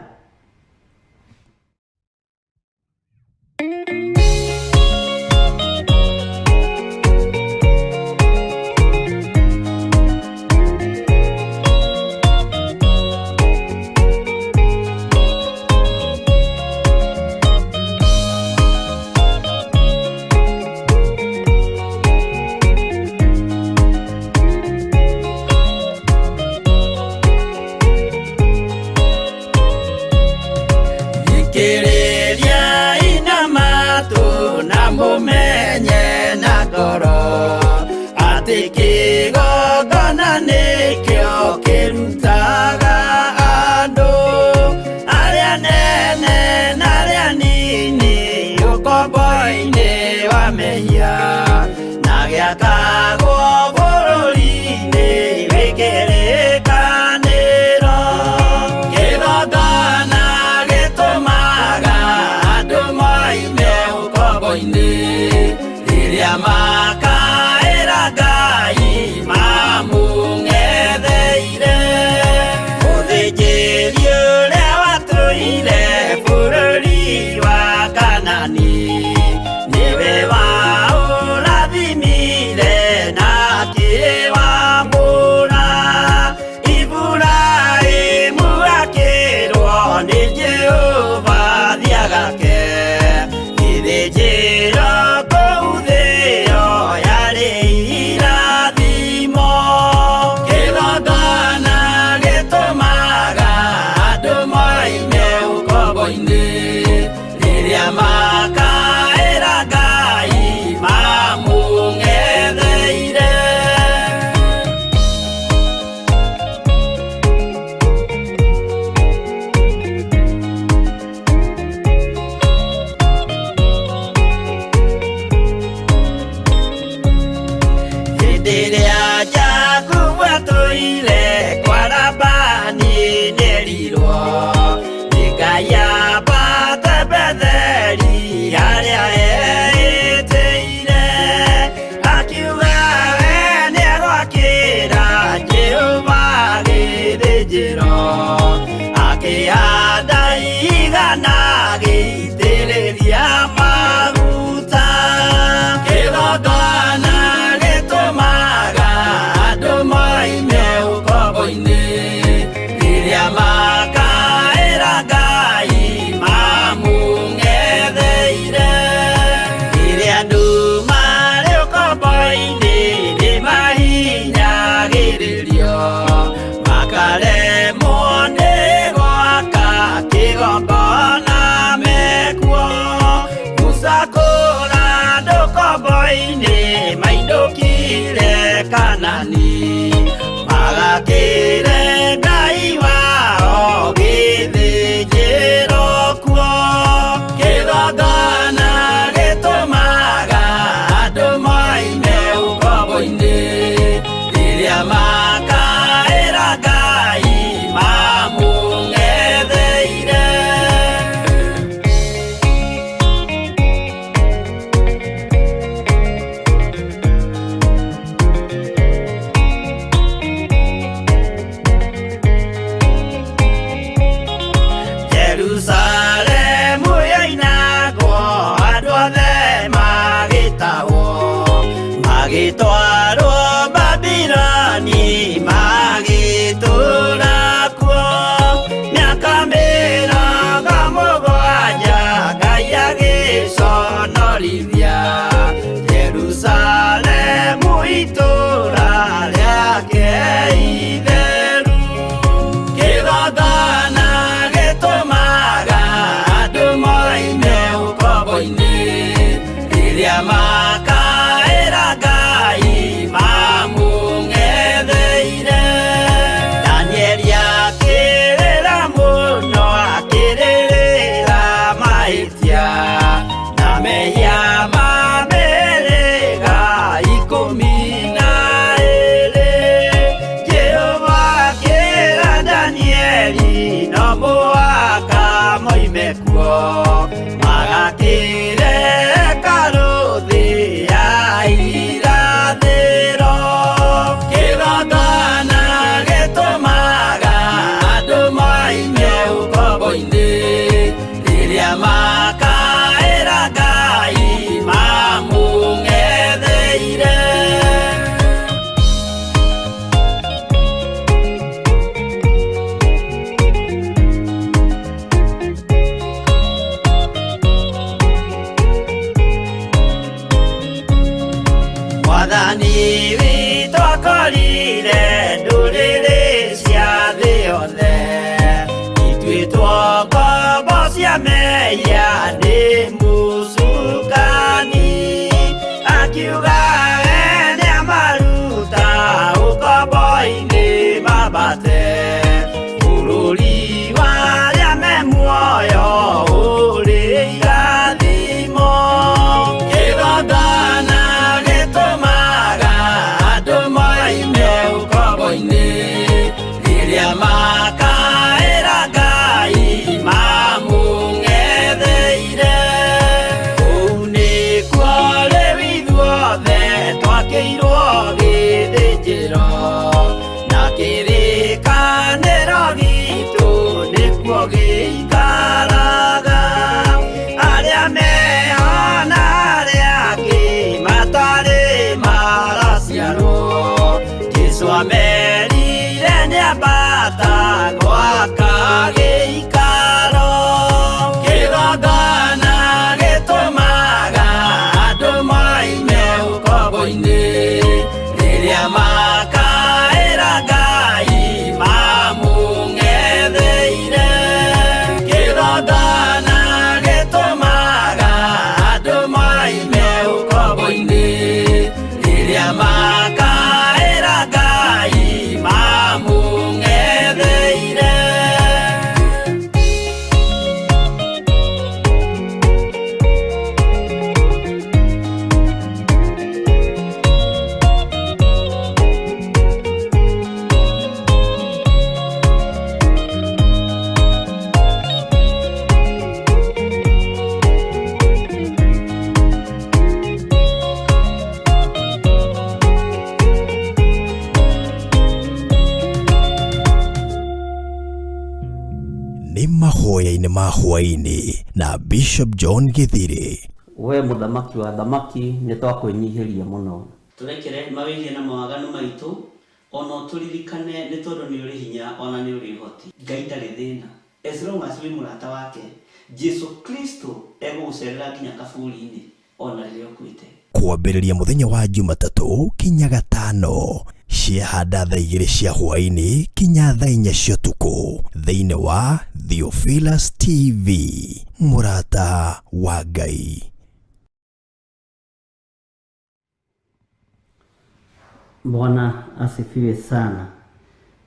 Jehova, ukomboini maindukire Kanani magakire Ngai wao githĩnjĩro kuo kĩgongona gĩtũmaga andũ moime ukomboini rĩrĩa makaĩra Ngai mamũng'etheire. Jerusalemu yainagwo andũ othe magĩtahwo magĩtwarwo Babironi magĩtũũra kuo mĩaka mĩrongo mũgwanja Ngai agĩconorithia Jerusalemu itũũra rĩake itheru kĩgongona gĩtũmaga andũ moime ukomboini rĩrĩa makaĩra Ngai mamũng'etheire. Danieli akĩrĩra mũno akĩrĩrĩra mahĩtia na mehia ma mĩhĩrĩga 12. Jehova akĩra Danieli no mũhaka moime kuo magakĩre hekarũ thĩ ya irathĩro kĩgongona gĩtũmaga andũ moime ukomboini rĩrĩa makaĩra Ngai mamũng'etheire. Mwathani witũ akorire ndũrĩrĩ cia thĩ yothe ituĩtwo ngombo cia mehia nĩ mũcukani akiuga we nĩamaruta ũkombo-inĩ mambate bũrũri warĩa me muoyo ũrĩ irathimo kĩgongona gĩtũmaga andũ moime ukombo-ini rĩrĩa makaĩra Ngai mamũng'etheire. Kũu nĩkuo rĩu ithuothe twakĩirwo gĩthĩnjĩro na kĩrĩkanĩro gitũ nĩkuo gĩikaraga arĩa meho na arĩa angĩ matarĩ maraciarwo. Jesũ amerire nĩambata gwaka gĩikaro kĩgongona gĩtũmaga andũ moime ukombo-ini rĩrĩa makaĩra Ngai mamũng'etheire kĩgongona gĩtũmaga andũ moime ukombo-ini rĩrĩa makaĩra Ngai mamũng'etheire. Nĩ mahoya-inĩ ma hwaĩ-inĩ na Bishop John Githiri. We mũthamaki wa thamaki nĩ twakwĩnyihĩria mũno. Tũrekere mawĩgie na mawaganu maitũ ona tũririkane nĩ tondũ nĩ ũrĩ hinya ona nĩ ũrĩ ũhoti. Ngai ndarĩ thĩna. As long as wĩ mũrata wake Jesu Kristo egũgũcerera nginya kaburi-inĩ ona rĩrĩa ũkuĩte. Kwambĩrĩria mũthenya wa Jumatatũ kinya Gatano ciahanda thaa 2 cia hwaĩ-inĩ kinya thaa 4 cia ũtukũ thĩinĩ wa Theophilus TV, mũrata wa Ngai. Bwana asifiwe sana.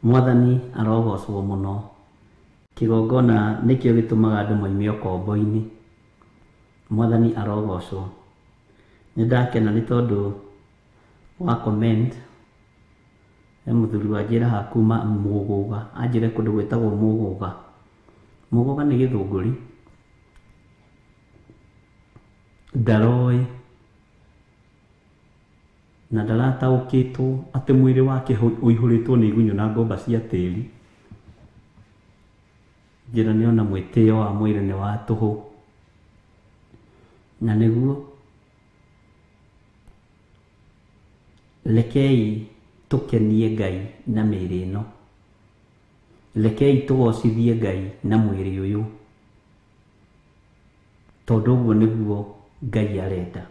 Mwathani arogocwo muno. Kigongona nikio gitumaga andu maime ukombo-ini. Mwathani arogocwo. Nindakena ni tondu wa comment muthuri wa njira ha kuma Muguga anjire kundu gwetagwo Muguga. Muguga ni githunguri ndaroi na ndarataũkĩtwo atĩ mwĩrĩ wake ũihũrĩtwo nĩ igunyũ na ngomba cia tĩri. Njĩra nĩ ona mwĩtĩo wa mwĩrĩ nĩ wa tũhũ, na nĩguo rekei tũkenie Ngai na mĩĩrĩ ĩno, rekei tũgocithie Ngai na mwĩrĩ ũyũ, tondũ ũguo nĩguo Ngai arenda.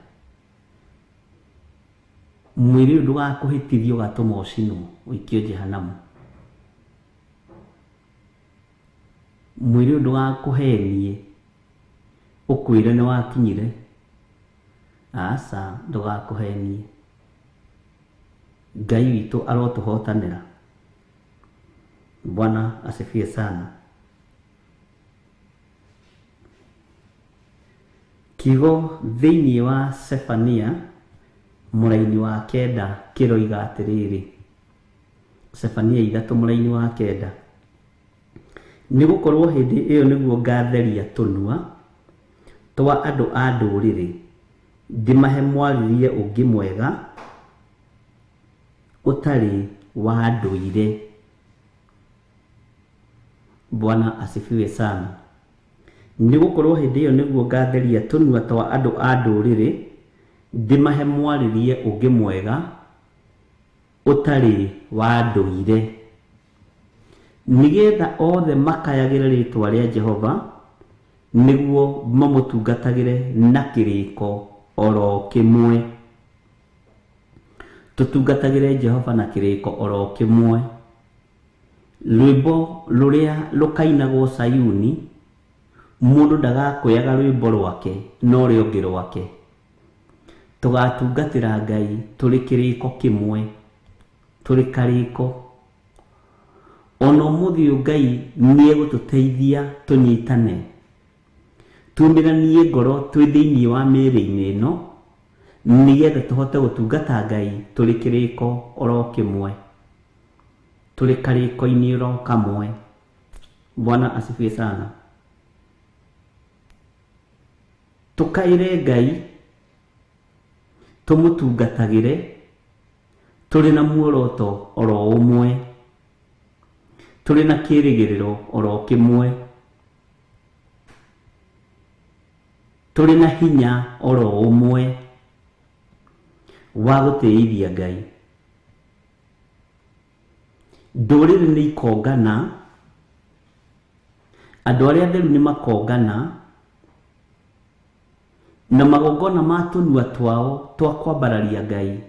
Mwĩrĩ ũyũ ndũgakũhĩtithie ũgatũma ũcinwo ũikio jehanamu. Mwĩrĩ ũyũ ndũgakũhenie ũkwĩre nĩ wakinyire. Aca, ndũgakũhenie. Ngai witũ arotũhotanĩra. Bwana asifiwe sana. Kiugo thĩinĩ wa Sefania mũraini wa kenda kĩroiga atĩrĩrĩ. Sefania 3 mũraini wa kenda. Nĩ gũkorwo hĩndĩ ĩyo nĩguo ngatheria tũnua twa andũ a ndũrĩrĩ, ndĩmahe mwarĩrie ũngĩ mwega ũtarĩ wa ndũire. Bwana asifiwe sana. Nĩ gũkorwo hĩndĩ ĩyo nĩguo ngatheria tũnua twa andũ a ndũrĩrĩ, ndĩmahe mwarĩrie ũngĩ mwega ũtarĩ wa ndũire, nĩgetha othe makayagĩre rĩtwa rĩa Jehova, nĩguo mamũtungatagĩre na kĩrĩko oro kĩmwe. Tũtungatagĩre Jehova na kĩrĩko oro kĩmwe. Rwĩmbo rũrĩa rũkainagwo Sayuni, mũndũ ndagakũyaga rwĩmbo rwake no rũrĩa ũngĩ rwake. Tũgatungatĩra Ngai tũrĩ kĩrĩko kĩmwe, tũrĩ karĩko. Ona ũmũthĩ ũyũ Ngai nĩ egũtũteithia tũnyitane, tuumĩranie ngoro twĩ thĩinĩ wa mĩĩrĩ-inĩ ĩno, nĩgetha tũhote gũtungata Ngai tũrĩ kĩrĩko oro kĩmwe, tũrĩ karĩko-inĩ oro kamwe. Bwana asifiwe sana. Tũkaĩre Ngai, tũmũtungatagĩre tũrĩ na muoroto oro ũmwe, tũrĩ na kĩĩrĩgĩrĩro oro kĩmwe, tũrĩ na hinya oro ũmwe wa gũtĩithia Ngai. Ndũrĩrĩ nĩ ikongana, andũ arĩa atheru nĩ makongana, na magongona ma tũnua twao twa kwambararia Ngai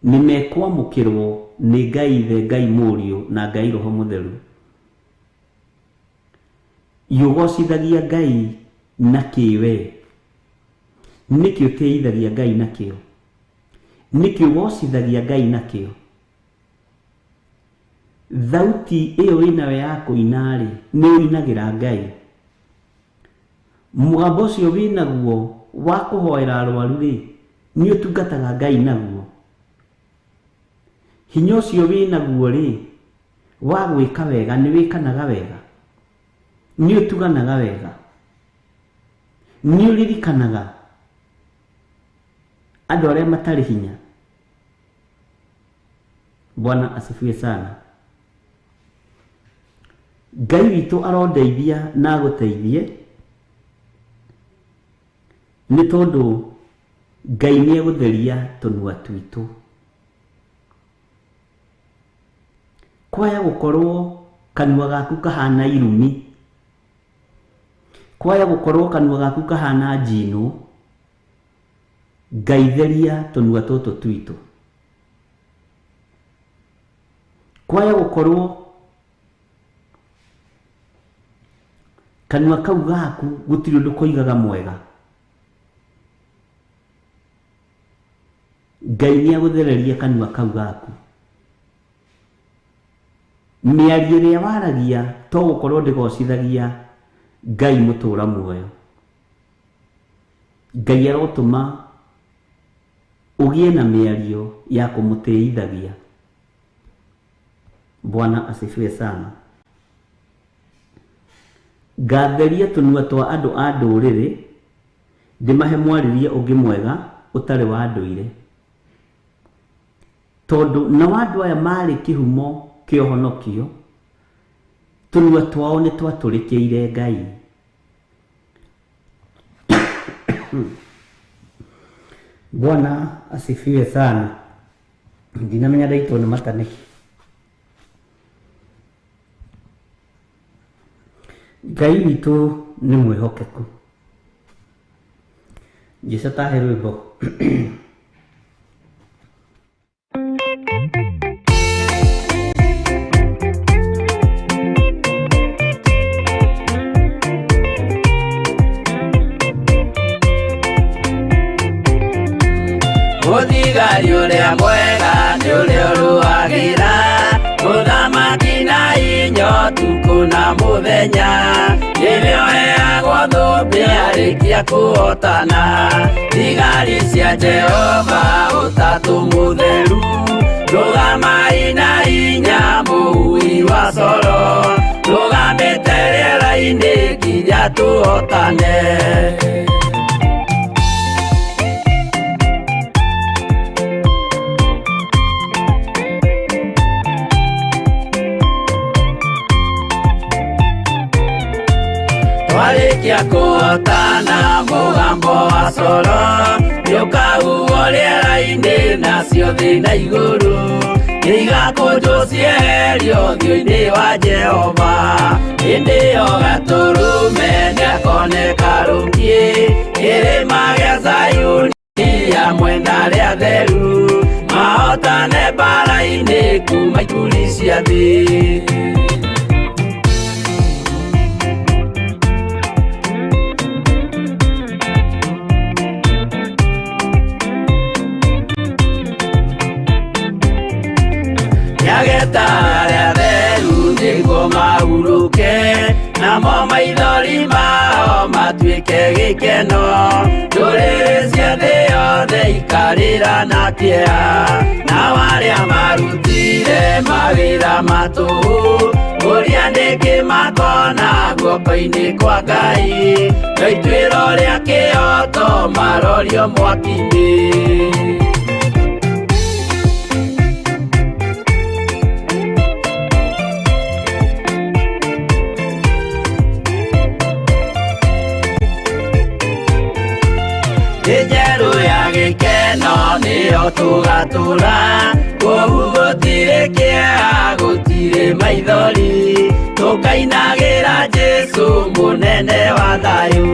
nĩ mekwamũkĩrwo nĩ Ngai Ithe, Ngai Mũriũ na Ngai Roho Mũtheru. Yũgocithagia Ngai na kĩwe, nĩkĩ ũtĩithagia Ngai nakĩo, nĩkĩ ũgocithagia Ngai nakĩo. Thauti ĩyo wĩnayo ya kũina-rĩ, nĩ ũinagĩra Ngai. Mũgambo ũcio wĩnaguo wa kũhoera arwaru-rĩ, nĩ ũtungataga Ngai naguo. Hinya ũcio wĩnaguo-rĩ, wa gwĩka wega nĩ wĩkanaga wega, nĩ ũtuganaga wega, nĩ ũririkanaga andũ arĩa matarĩ hinya. Bwana asifiwe sana. Ngai witũ arondeithia na gũteithie, nĩ tondũ Ngai nĩ egũtheria tũnua twitũ. Kwaya gũkorwo kanua gaku kahana irumi, kwaya gũkorwo kanua gaku kahana njino, Ngai theria tũnua tũtũ twitũ. Kwaya gũkorwo kanua kau gaku gũtirĩ ũndũ koigaga mwega, Ngai nĩ agũthereria kanua kau gaku. Mĩario ĩrĩa waragia to gũkorwo ndĩgocithagia Ngai mũtũra muoyo. Ngai arotũma ũgĩe na mĩario ya kũmũtĩithagia. Bwana asifiwe sana. Ngatheria tũnua twa andũ a ndũrĩrĩ, ndĩmahe mwarĩrie ũngĩ mwega ũtarĩ wa ndũire. Tondũ na andũ aya marĩ kĩhumo kĩa ũhonokio, tũnua twao nĩ twatũrĩkĩire Ngai. Bwana asifiwe sana. Ndinamenya ndaitwo nĩ matanĩki. Ngai witũ nĩ mwĩhokeku. Jesũ tahe rwĩmbo. Mũthigari ũrĩa mwega nĩ ũrĩa ũrũagĩra mũthamaki na hinya ũtukũ na mũthenya. Nĩwe ũheagwo thũmbĩ arĩkia kũhotana. Thigari cia Jehova ũtatũ mũtheru, rũgamai na hinya mũhui wa coro, rũgamĩte rĩera-inĩ nginya tũhotane. Twarĩkia kũhotana mũgambo wa coro, nĩũkahuhwo rĩera-inĩ nacio thĩ na igũrũ, igakũnjwo cieherio ũthiũ-inĩ wa Jehova. Hĩndĩ ĩyo gatũrũme nĩakoneka rũngiĩ kĩrĩma gĩa Zayuni hamwe na arĩa atheru, mahotane mbara-inĩ kuma ituri cia thĩ. Nyageta arĩa atheru nĩguo mahurũke, namo maithori mao matuĩke gĩkeno. Ndũrĩrĩ cia thĩ yothe ikarĩra na kĩeha, nao arĩa marutire mawĩra matũhũ, ũrĩa nĩkĩ makona guoko-inĩ kwa Ngai. Na ituĩro rĩa kĩhoto marorio mwaki-inĩ. Njerũ ya gĩkeno nĩyo tũgatũra, kũu gũtirĩ kĩeha gũtirĩ maithori, tũkainagĩra Jesũ mũnene wa thayũ.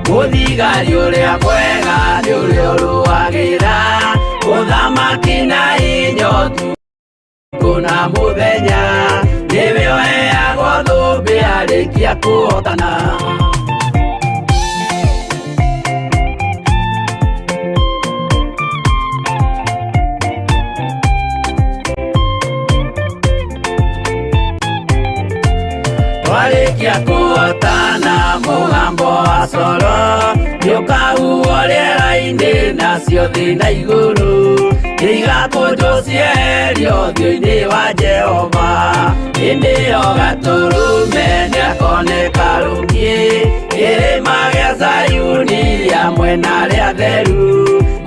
Mũthigari ũrĩa mwega nĩ ũrĩa ũrũagĩra ũthamaki na hinya ũtukũ na mũthenya. Nĩwe ũheagwo thũmbĩ arĩkia kũhotana. Twarĩkia kũhotana mũgambo wa coro, nĩũkahuhwo rĩera-inĩ nacio thĩ na igũrũ, igakũnjwo cieherio ũthiũ-inĩ wa Jehova. Hĩndĩ ĩyo gatũrũme nĩakoneka rũngiĩ kĩrĩma gĩa Zayuni hamwe na arĩa atheru,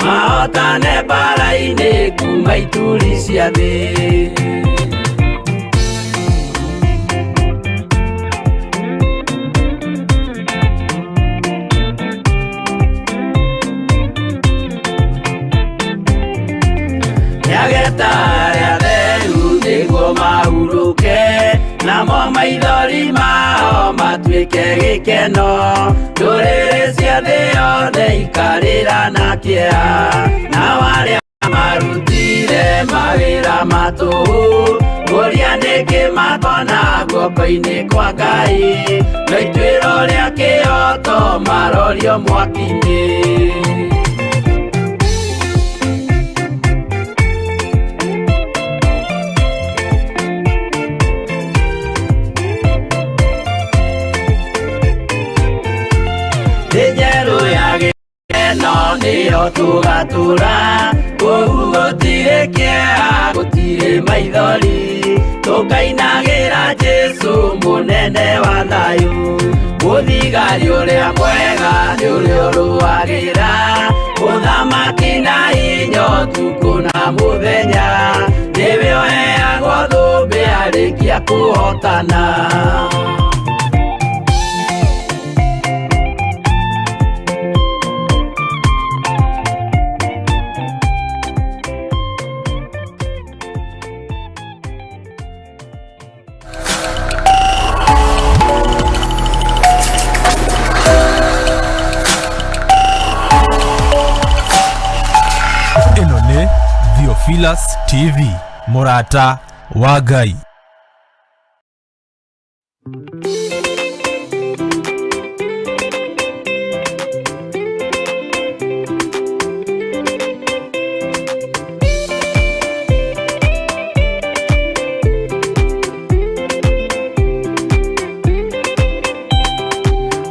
mahotane mbara-inĩ kuma ituri cia thĩ. Nyageta arĩa atheru nĩguo mahurũke, namo maithori mao matuĩke gĩkeno. Ndũrĩrĩ cia thĩ yothe ikarĩra na kĩeha, nao arĩa marutire mawĩra matũhũ, ũrĩa nĩkĩ makona guoko-inĩ kwa Ngai. Na ituĩro rĩa kĩhoto marorio mwaki-inĩ. tugatura kũu gũtirĩ kĩeha gũtirĩ maithori tukainagira Jesu munene wa thayũ mũthigari ũrĩa mwega nĩ ũrĩa ũrũagĩra ũthamaki na hinya ũtukũ na mũthenya nĩwe ũheagwo thũmbĩ arĩkia kũhotana. Theophilus TV, Murata wa Ngai.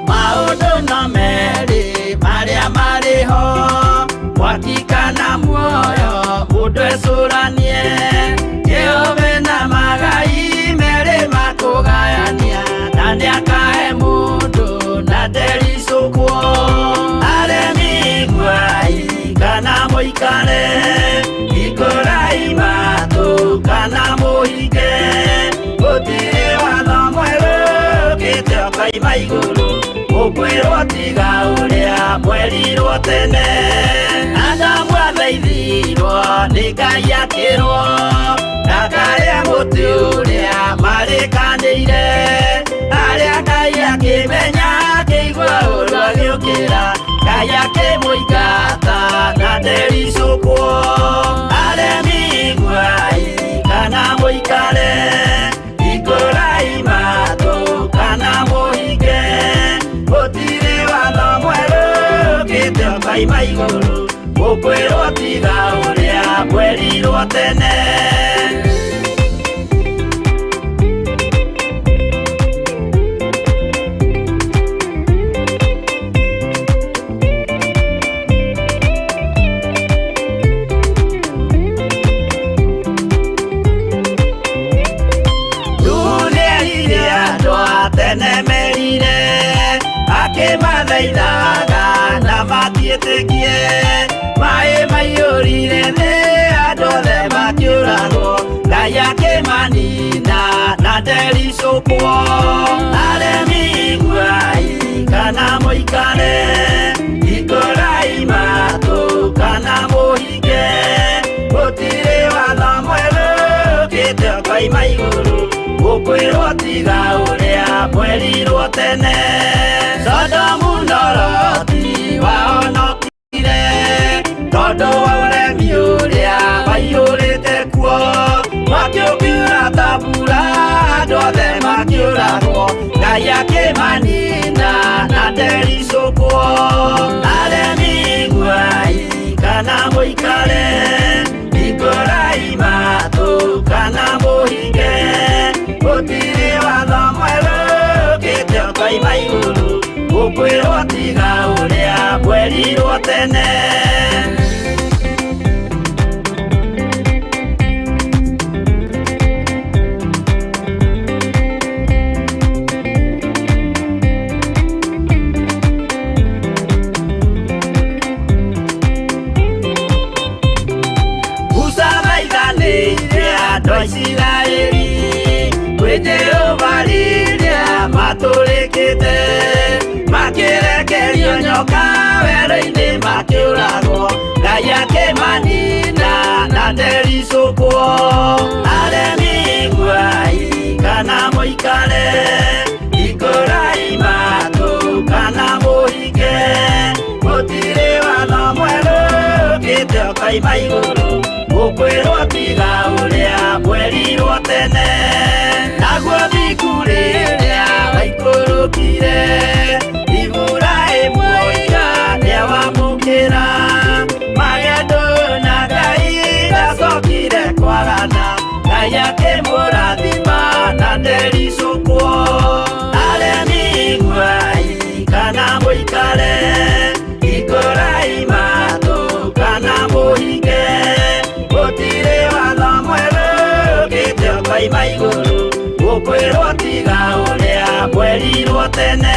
Maũndũ no merĩ marĩa marĩ ho watikana muoyo mũndũ ecũranie Jehova na magai merĩ makũgayania na nĩakahe mũndũ na ndericũkwo aremi guai kana mũikare ikũrai matũ kana mũhinge gũtirĩ watho mwerũ ũkĩte ũkaima igũrũ ũkwĩrwo tiga ũrĩa mwerirwo tene Adamu athaithirwo nĩ Ngai akĩrwo ndakarĩa mũtĩ ũrĩa marĩkanĩire arĩa Ngai akĩmenya akĩigua ũru agĩũkĩra Ngai akĩmũingata na ndericũkwo aremi guai kana mũikare ikũrai matũ kana mũhinge gũtirĩ watho mwerũ ũkĩte ũkaima igũrũ ũkwĩrwo tiga ũrĩa mwerirwo tene ndũnĩerire andũ a tene merire akĩmathaithaga na matiĩtĩkie maĩ maiyũrire thĩ andũ othe makĩũragwo Ngai akĩmanina na ndericũkwo aremi guai kana mũikare ikũrai matũ kana mũhinge gũtirĩ watho mwerũ ũkĩte ũkaima igũrũ ũkwĩrwo tiga ũrĩa mwerirwo tene Sodomu na Loti wahonokire tondũ wa ũremi ũrĩa waiyũrĩte kuo makĩũkiura ta mbura andũ othe makĩũragwo Ngai akĩmanina na ndericũkwo aremi guai kana mũikare ikũrai matũ kana mũhinge gũtirĩ watho mwerũ ũkĩte ũkaima igũrũ ũkwĩrwo tiga ũrĩa mwerirwo tene Gũcathaithanĩire andũ a Isiraeli kwĩ Jehova rĩrĩa matũrĩkĩte makĩrekerio nyoka werũ-inĩ makĩũragwo Ngai akĩmanina na ndericũkwo aremi guai kana mũikare ikũrai matũ kana mũhinge gũtirĩ watho mwerũ ũkĩte ũkaima igũrũ ũkwĩrwo tiga ũrĩa mwerirwo tene naguo thiku rĩrĩa waikũrũkire Iburahĩmu nĩawamũkĩra magendo na Ngai ndacokire kwarana Ngai akĩmũrathima na ndericũkwo aremi guai kana mũikare ikũrai matũ kaima iguru gukwirwo tiga uria mwerirwo tene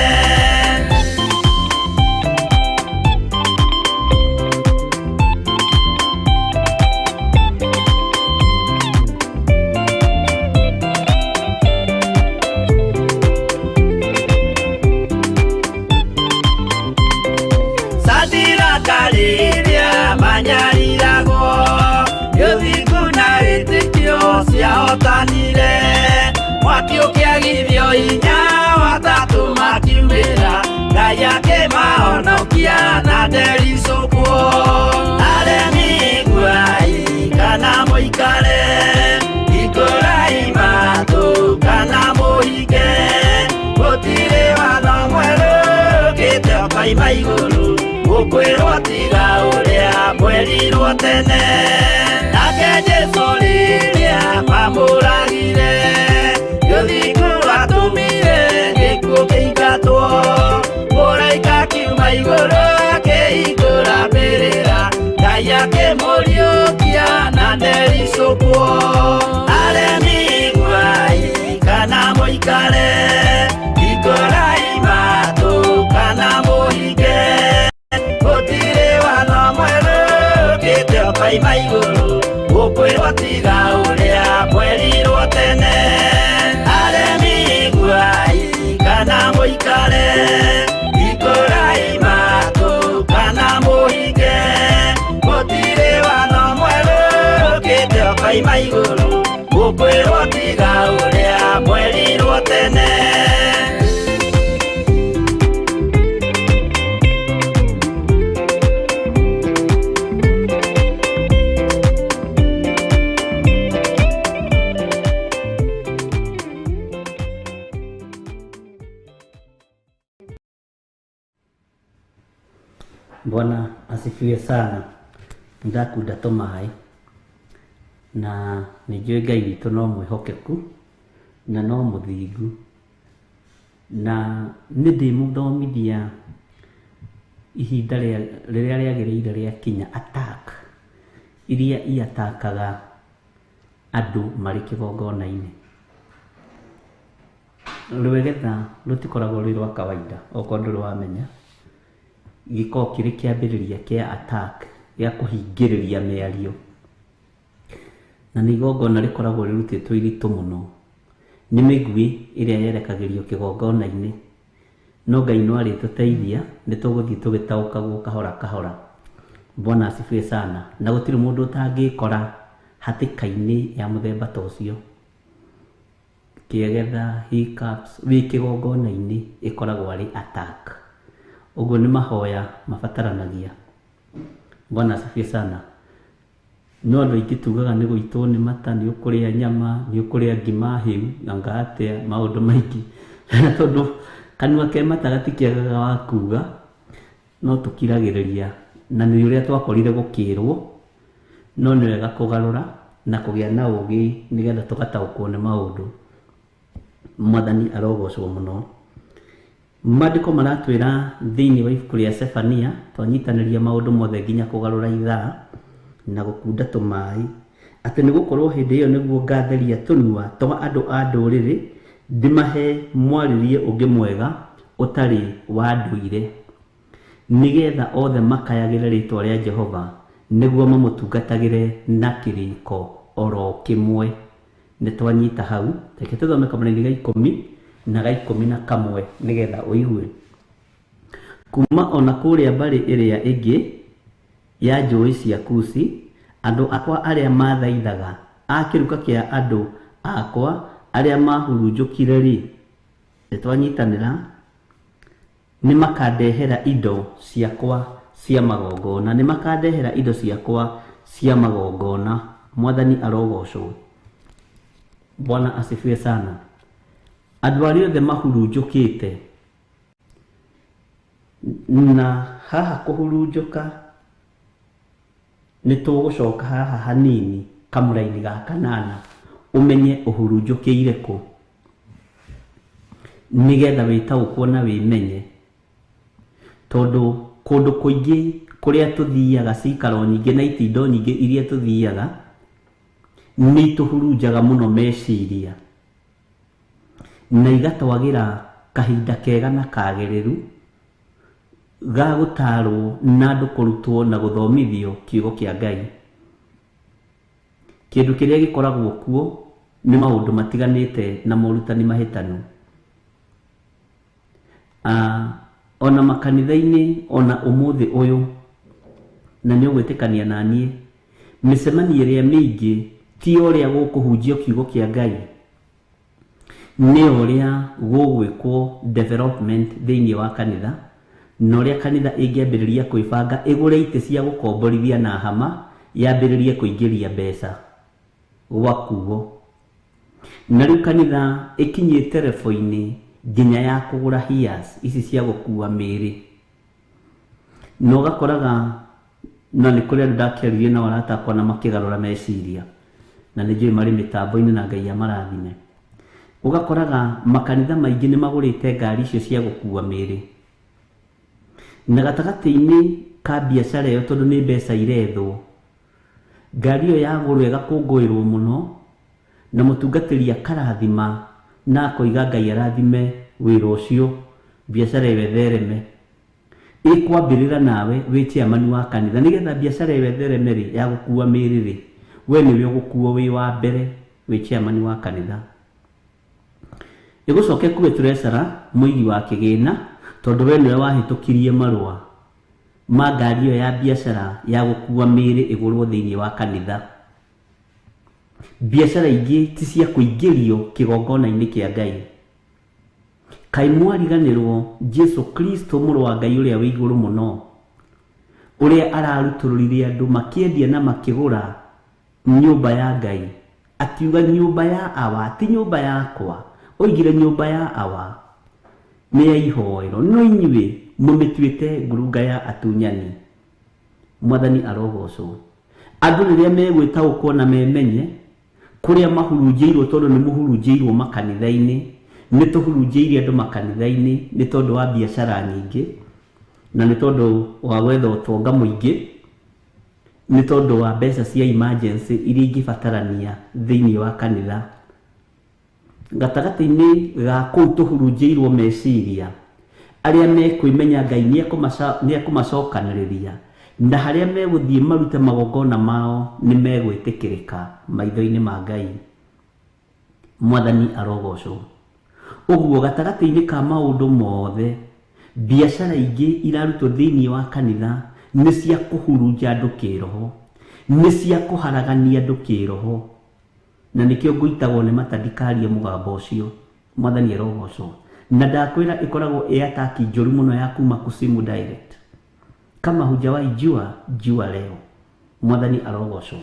Kaliria manyarirago Yothinkuna itikio ciahotanire Mwakio kiagithio inya watatu makiumira Ngai akimahonokia na ndericũkwo Aremi guai kana mũikare Ikũrai matũ kana mũhike Gũtirĩ watho mwerũ ũkĩte ũkaima igũrũ Gukwirwo tiga uria mwerirwo tene Nake Jesu riria mamũragire Gĩthingu atumire gĩkuũ kĩingatwo Mũraika kiuma igũrũ akĩhingũra mbĩrĩra Ngai akĩmũriũkia na ndericũkwo Aremi guai kana mũikare Ikũrai matũ kana mũhinge kaima iguru gukwirwo tiga uria mwerirwo tene Aremi guai kana mũikare Ikũrai matũ kana mũhinge Gũtirĩ watho mwerũ ũkĩte kaima iguru gukwirwo tiga uria mwerirwo tene Bwana asifiwe sana. Ndakunda tũmaĩ na nĩnjũĩ Ngai witũ no mwĩhokeku na no mũthingu na nĩndĩmũthomithia ihinda rĩrĩa rĩagĩrĩire rĩakinya attack iria iatakaga andũ marĩ kĩgongona-inĩ. Rwĩgetha rũtikoragwo rwĩ rwa kawaida okorwo ndũrĩ wamenya gĩkoragwo kĩrĩ kĩambĩrĩria kĩa attack gĩa kũhingĩrĩria mĩario na nĩ igongona rĩkoragwo rĩrutĩtwo iritũ mũno nĩ mĩgui ĩrĩa yerekagĩrio kĩgongona-inĩ no Ngai no arĩtũteithia nĩtũgũthiĩ tũgĩtaũkagwo kahora kahora. Bwana asifiwe sana na gũtirĩ mũndũ ũtangĩkora hatĩka-inĩ ya mũthemba ta ũcio. Kĩegetha hiccups wĩ kĩgongona-inĩ ĩkoragwo arĩ attack. Ũguo nĩ mahoya mabataranagia. Bwana asifiwe sana. No andũ aingĩ tugaga nĩ gũitwo nĩ mata, nĩ ũkũrĩa nyama, nĩ ũkũrĩa ngima hĩu, anga atĩa maũndũ maingĩ. Tondũ kanua ke mata gatikĩagaga wa kuga, no tũkiragĩrĩria na nĩ ũrĩa twakorire gũkĩrwo, no nĩ wega kũgarũra na kũgĩa na ũgĩ nĩgetha tũgataũkwo nĩ maũndũ. Mwathani arogocwo mũno. Maandĩko maratwĩra thĩinĩ wa ibuku rĩa Sefania twanyitanĩria maũndũ mothe nginya kũgarũra ithaa na gũkunda tũmaĩ atĩ nĩ gũkorwo hĩndĩ ĩyo nĩguo ngatheria tũnua twa andũ a ndũrĩrĩ ndĩmahe mwarĩrie ũngĩ mwega ũtarĩ wa ndũire nĩgetha othe makayagĩre rĩtwa rĩa Jehova nĩguo mamũtungatagĩre na kĩrĩko oro kĩmwe. Nĩ twanyita hau reke tũthome kamũraini ga 10 na ga 11 nĩgetha ũigue. Kuma ona kũrĩa mbarĩ ĩrĩa ĩngĩ ya njũĩ cia Kusi andũ akwa arĩa mathaithaga a kĩruka kĩa andũ akwa arĩa mahurunjũkire rĩ, nĩtwanyitanĩra, nĩ makandehera indo ciakwa cia magongona, nĩ makandehera indo ciakwa cia magongona. Mwathani arogocwo. Bwana asifiwe sana. Andũ arĩa othe mahurunjũkĩte na haha kũhurunjũka nĩ tũgũcoka haha hanini kamũraini ga 8 ũmenye ũhurunjũkĩire kũ nĩgetha wĩtaũkwo na wĩmenye, tondũ kũndũ kũingĩ kũrĩa tũthiaga cikaro nyingĩ na itindo nyingĩ iria tũthiaga nĩ tũhurunjaga mũno meciria na igatwagira kahinda kega na kagĩrĩru ga gũtarwo na andũ kũrutwo na gũthomithio kiugo kĩa Ngai. Kĩndũ kĩrĩa gĩkoragwo kuo nĩ maũndũ matiganĩte na morutani mahĩtanu. Ona makanitha-inĩ ona ũmũthĩ ũyũ, na nĩ ũgwĩtĩkania na niĩ, mĩcemanio ĩrĩa mĩingĩ ti ũrĩa gũkũhunjio kiugo kĩa Ngai, nĩ ũrĩa gũgwĩkwo development thĩinĩ wa kanitha, na ũrĩa kanitha ĩngĩambĩrĩria kwĩbanga ĩgũre itĩ cia gũkomborithia na hama yambĩrĩrie kũingĩria mbeca gwa kuo. Na rĩu kanitha ĩkinyĩte level-inĩ nginya ya kũgũra hears ici cia gũkua mĩĩrĩ, na ũgakoraga na nĩ kũrĩ andũ ndakĩaririe nao aratakwo na makĩgarũra meciria, na nĩ njũĩ marĩ mĩtambo-inĩ na Ngai amarathime. Ũgakoraga makanitha maingĩ nĩ magũrĩte ngari icio cia gũkua mĩĩrĩ, na gatagatĩ-inĩ ka biacara ĩyo, tondũ nĩ mbeca irethwo, ngari ĩyo yagũrwo ĩgakũngũĩrwo mũno, na mũtungatĩri akarathima na akoiga Ngai arathime wĩra ũcio, biacara ĩyo ĩthereme. Ĩkwambĩrĩra nawe wĩ chairman wa kanitha, nĩgetha biacara ĩyo ĩthereme ya gũkua mĩĩrĩ, we nĩwe ũgũkuo wĩ wa mbere wĩ chairman wa kanitha. Ĩgũcoke kuwe treasurer, mũigi wa kĩgĩna, tondũ we nĩwe wahĩtũkirie marũa ma ngari ĩyo ya biacara ya gũkua mĩĩrĩ ĩgũrwo thĩinĩ wa kanitha. Biacara ingĩ ti cia kũingĩrio kĩgongona-inĩ kĩa Ngai. Kaĩ mwariganĩrwo Jesu Kristo mũrũ wa Ngai ũrĩa wĩ igũrũ mũno, ũrĩa ararutũrũrire andũ makĩendia na makĩgũra nyũmba ya Ngai, akiuga nyũmba ya awa ti nyũmba yakwa, oigire nyũmba ya awa nĩ ya ihoero, no inyuĩ mũmĩtuĩte ngurunga ya atunyani. Mwathani arogocwo. Andũ rĩrĩa megwĩtaũkwo na memenye kũrĩa mahurunjĩirwo, tondũ nĩ mũhurunjĩirwo makanitha-inĩ, nĩ tũhurunjĩire andũ makanitha-inĩ nĩ tondũ wa biacara nyingĩ, na nĩ tondũ wa gwetha ũtonga mũingĩ, nĩ tondũ wa mbeca cia emergency iria ingĩbatarania thĩinĩ wa kanitha. Gatagatĩ-inĩ ga kũu tũhurunjĩirwo meciria, arĩa mekwĩmenya Ngai nĩ ekũmacokanĩrĩria, na harĩa megũthiĩ marute magongona mao nĩ megwĩtĩkĩrĩka maitho-inĩ ma Ngai. Mwathani arogocwo. Ũguo gatagatĩ-inĩ ka maũndũ mothe, biacara ingĩ irarutwo thĩinĩ wa kanitha nĩ cia kũhurunja andũ kĩroho, nĩ cia kũharagania andũ kĩroho, na nĩkĩo ngũitagwo nĩ matandikarie mũgambo ũcio. Mwathani arogocwo. Na ndakwĩra ĩkoragwo ĩ ataki njũru mũno ya kuma kusimu direct, kama hujawaijua jua leo. Mwathani arogocwo.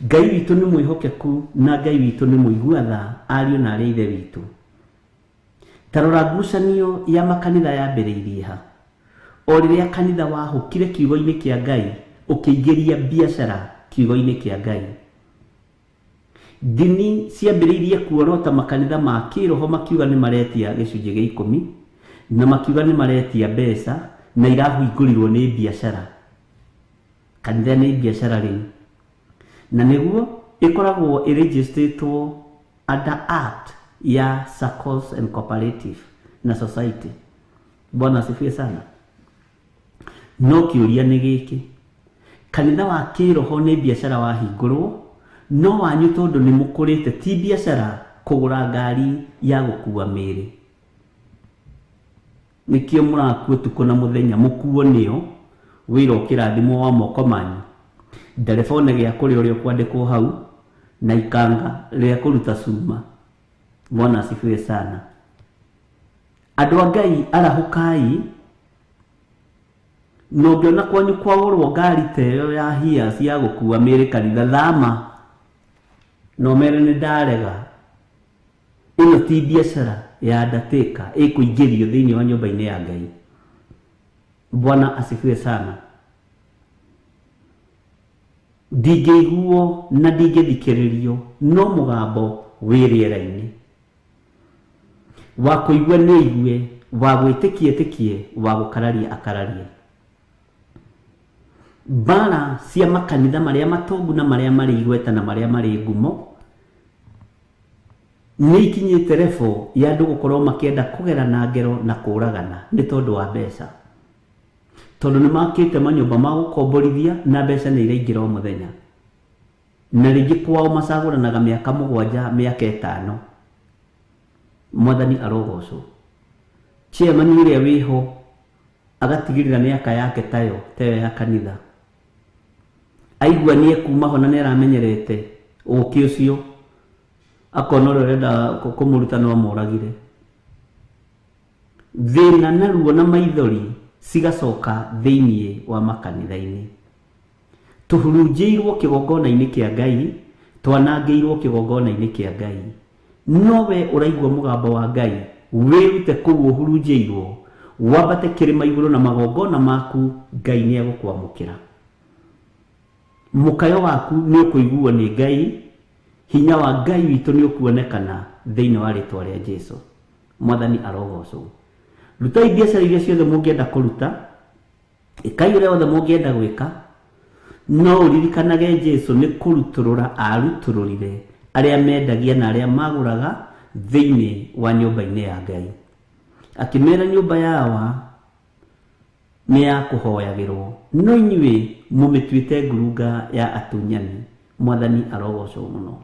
Ngai witũ nĩ mwĩhokeku na Ngai witũ nĩ mũigua tha, ariũ na arĩa ithe witũ. Tarora ngucanio ya makanitha yambĩrĩirie ha, o rĩrĩa kanitha wahũkire kiugo-inĩ kĩa Ngai ũkĩingĩria biacara kiugo-inĩ kĩa Ngai. Ndini ciambĩrĩirie kuorota makanitha ma kĩroho makiuga nĩ maretia gĩcunjĩ gĩa 10, na makiuga nĩ maretia mbeca na irahingũrirwo nĩ biacara. Kanitha nĩ biacara rĩu, na nĩguo ĩkoragwo ĩregistrĩtwo under act ya SACCOs and cooperative na society. Bwana asifiwe sana. No kĩũria nĩ gĩkĩ, kanitha wa kĩroho nĩ biacara wahingũrwo, no wanyu tondũ nĩ mũkũrĩte ti biacara kũgũra ngari ya gũkua mĩĩrĩ. Nĩkĩo mũrakuo tukũ na mũthenya, mũkuo nĩo wĩra ũkĩrathimwo wa moko manyu. Ndereba gĩa kũrĩa ũrĩa ũkwandĩkwo hau, na ikanga rĩa kũruta cuma. Bwana asifiwe sana. Andũ a Ngai arahũkai, no ngĩona kwanyu kwaũrwo ngari ta ĩyo ya hears ya gũkua mĩĩrĩ kanitha, thama no mere nĩ ndarega. Ĩno ti biacara ya ndatĩka ĩkũingĩrio thĩinĩ wa nyũmba-inĩ ya Ngai. Bwana asifiwe sana. Ndingĩiguo na ndingĩthikĩrĩrio, no mũgambo wĩ rĩera-inĩ. Wa kũigua nĩ igue, wa gwĩtĩkia ĩtĩkie, wa gũkararia akararie. Bara cia makanitha maria matongu na maria mari igweta na maria mari ngumo ni ikinyite refu ya andu gukorwo makienda kugerana ngero na kuragana ni tondu wa mbeca, tondu ni makite manyumba ma gukomborithia na mbeca ni iraingira o muthenya, na ringi kwao macaguranaga miaka 7 miaka 5. Mwathani arogocwo. Chairman uria wiho agatigirira miaka yake tayo ya kanitha, aigua nie kuma ho na ni aramenyerete uki ucio akona renda kumuruta no amuragire. Thina na ruo na maithori cigacoka thiini wa makanitha-ini. Tuhurunjirwo kigongona-ini kia Ngai, twanangirwo kigongona-ini kia Ngai. Nowe uraigwa mugambo wa Ngai, wirute kuu uhurunjirwo, wabate kirima iguru na magongona maku, Ngai ni agukwamukira. Mukayo waku ni ukuiguo ni Ngai, hinya wa Ngai witu ni ukuonekana thiini wa ritwa ria Jesu. Mwathani arogocwo. Rutai biacara iria ciothe mungienda kuruta, ikai uria wothe mungienda gwika, no uririkanage Jesu ni kuruturura arutururire aria mendagia na aria maguraga thiini wa nyumba-ini ya Ngai. Akimera nyumba yawa ni ya kuhoyagirwo, no inyuĩ mumituite ngurunga ya atunyani. Mwathani arogocwo muno.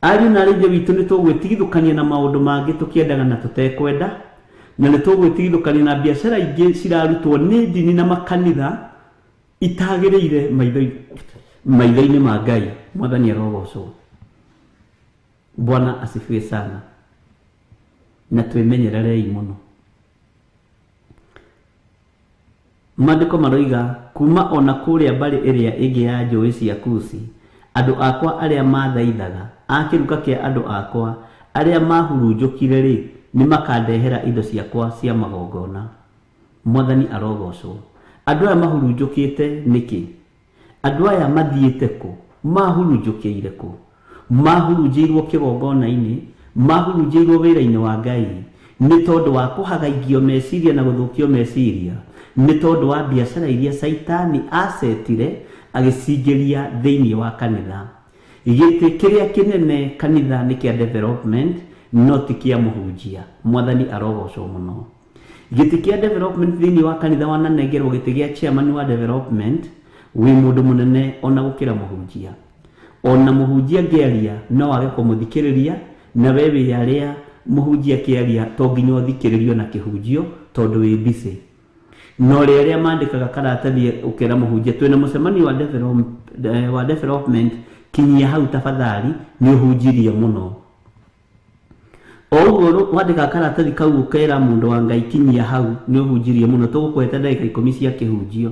Ariũ na aarĩ witũ nĩ tũgwĩtigithũkania na maũndũ mangĩ tũkĩendaga na tũtekwenda, na nĩ tũgwĩtigithũkania na biacara ingĩ cirarutwo nĩ ndini na makanitha itagĩrĩire maitho-inĩ ma Ngai. Mwathani arogocwo. Bwana asifiwe sana. Na twĩmenyererei muno. Maandĩko maroiga kuma ona kũrĩa mbarĩ ĩrĩa ĩngĩ ya njũĩ cia Kushi, andũ akwa arĩa mathaithaga, a kĩruka kĩa andũ akwa arĩa mahurunjũkire rĩ, nĩ makandehera indo ciakwa cia magongona. Mwathani arogocwo. Andũ aya mahurunjũkĩte nĩkĩ? Andũ aya mathiĩte kũ? Mahurunjũkĩire kũ? Mahurunjĩirwo kĩgongona-inĩ, mahurunjĩirwo wĩra-inĩ wa Ngai nĩ tondũ wa kũhagaigio meciria na gũthũkio meciria, nĩ tondũ wa biacara iria Saitani acetire agĩcingĩria thĩinĩ wa kanitha. Gĩtĩ kĩrĩa kĩnene kanitha nĩ kĩa development, no ti kĩa mũhunjia. Mwathani arogocwo mũno. Gĩtĩ kĩa development thĩinĩ wa kanitha wananengerwo gĩtĩ gĩa chairman wa development, wĩ mũndũ mũnene ona gũkĩra mũhunjia. Ona mũhunjia ngĩaria no wage kũmũthikĩrĩria, na we wĩarĩa mũhunjia kĩaria to nginya ũthikĩrĩrio na kĩhunjio tondũ wĩ busy. No rĩrĩa mandĩkaga karatathi ũkĩra mũhunjia twĩna mũcemanio wa development, kinyia hau tafadhali nĩ ũhunjirie mũno. O ũguo wandĩka karatathi kau ũkĩra mũndũ wa Ngai kinyia hau nĩ ũhunjirie mũno, tũgũkũhete ndagĩka 10 cia kĩhunjio.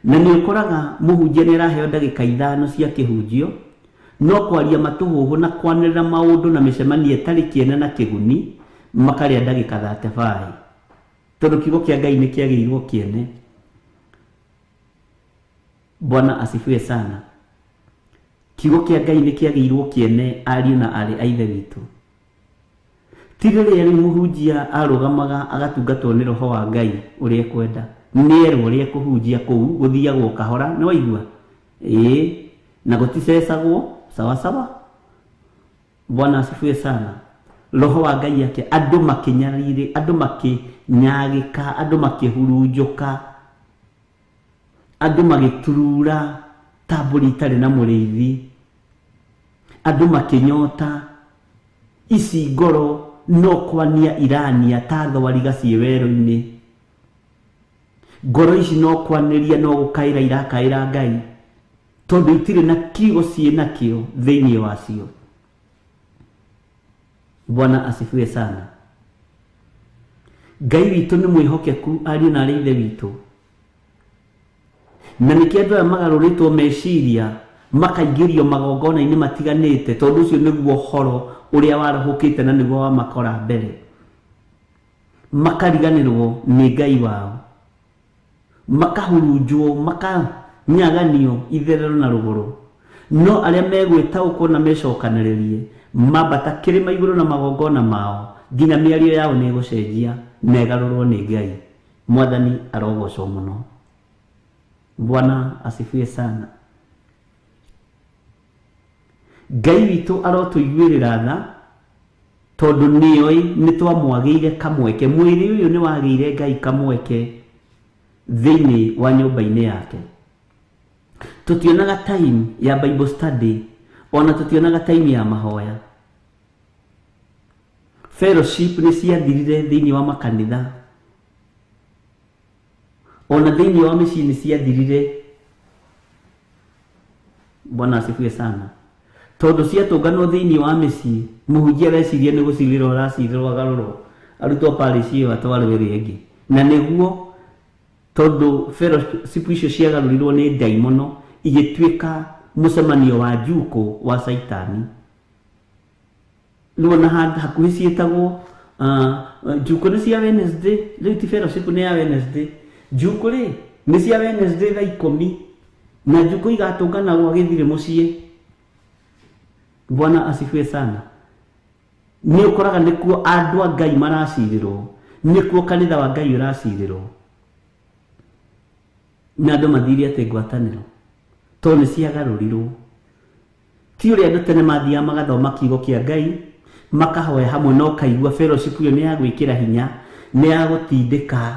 Na nĩ ũkoraga mũhunjia nĩ araheo ndagĩka 5 cia kĩhunjio, no kwaria matũhũhũ na kwanĩrĩra maũndũ na mĩcemanio ĩtarĩ kĩene na kĩguni makarĩa ndagĩka 35. Tondũ kiugo kĩa Ngai nĩ kĩagĩrĩirwo kĩene. Bwana asifiwe sana. Kiugo kĩa Ngai nĩ kĩagĩrĩirwo kĩene, ariũ na aarĩ a Ithe witũ. Ti rĩrĩa rĩu mũhunjia arũgamaga agatungatwo nĩ Roho wa Ngai ũrĩa ekwenda, nĩ erwo ũrĩa kũhunjia kũu gũthiagwo kahora, nĩ waigua? Na gũticecagwo sawa sawa. Bwana asifiwe sana. Roho wa Ngai yake andũ makinyarire, andũ makinyagĩka, andũ makĩhurunjũka, andũ magĩturura ta mbũri itarĩ na mũrĩithi, andũ makĩnyota, ici ngoro no kwania irania ta thwariga ciĩ werũ-inĩ. Ngoro ici no kwanĩria no gũkaĩra irakaĩra Ngai tondũ itirĩ na kiugo ciĩ nakĩo thĩinĩ wacio. Bwana asifiwe sana. Ngai witũ nĩ mwĩhokeku, ariũ na aarĩ a Ithe witũ. Na nĩkĩo andũ aya magarũrĩtwo meciria makaingĩrio magongona-inĩ matiganĩte, tondũ ũcio nĩguo horo ũrĩa warahũkĩte na nĩguo wamakora mbere. Makariganĩrwo nĩ Ngai wao, makahurunjwo, makanyaganio itherero na rũgũrũ. No arĩa megwĩtaũkwo na mecokanĩrĩrie mambata kĩrĩma igũrũ na magongona mao, nginya mĩario yao nĩ gũcenjia na ĩgarũrwo nĩ Ngai. Mwathani arogocwo mũno. Bwana asifiwe sana. Ngai witũ arotuiguĩrĩra tha tondũ nĩoĩ nĩtwamwagĩire kamweke. Mwĩrĩ ũyũ nĩwagĩire Ngai kamweke thĩinĩ wa nyũmba-inĩ yake. Tũtionaga time ya Bible study, ona tũtionaga time ya mahoya. Fellowship nĩ ciathirire thĩinĩ wa makanitha, ona thĩinĩ wa mĩciĩ nĩ ciathirire. Bwana asifiwe sana. Tondũ ciatũnganwo thĩinĩ wa mĩciĩ, mũhunjia areciria nĩ gũcirĩrwo aracirĩrwo agarũrwo arutwo parish ĩyo atware wĩra ĩngĩ. Na nĩguo tondũ fellowship icio ciagarũrirwo nĩ ndaimono, igĩtuĩka mũcemanio wa njuko wa Saitani. Rĩu ona hakuhĩ ciĩtagwo njuko nĩ cia Wednesday, rĩu ti fellowship nĩ ya Wednesday. Njuko rĩ nĩ cia Wednesday thaa 10 na njuko igatũngana gwagĩthire mũciĩ. Bwana asifiwe sana. Nĩ ũkoraga nĩkuo andũ a Ngai maracirĩrwo, nĩkuo kanitha wa Ngai ũracirĩrwo, na andũ mathire atĩ ngwatanĩro tondũ nĩ ciagarũrirwo. Ti ũrĩa andũ tene mathiaga magathoma kiugo kĩa Ngai makahoya hamwe, no kaigua fellowship ĩyo nĩ ya gwĩkĩra hinya, nĩ ya gũtindĩka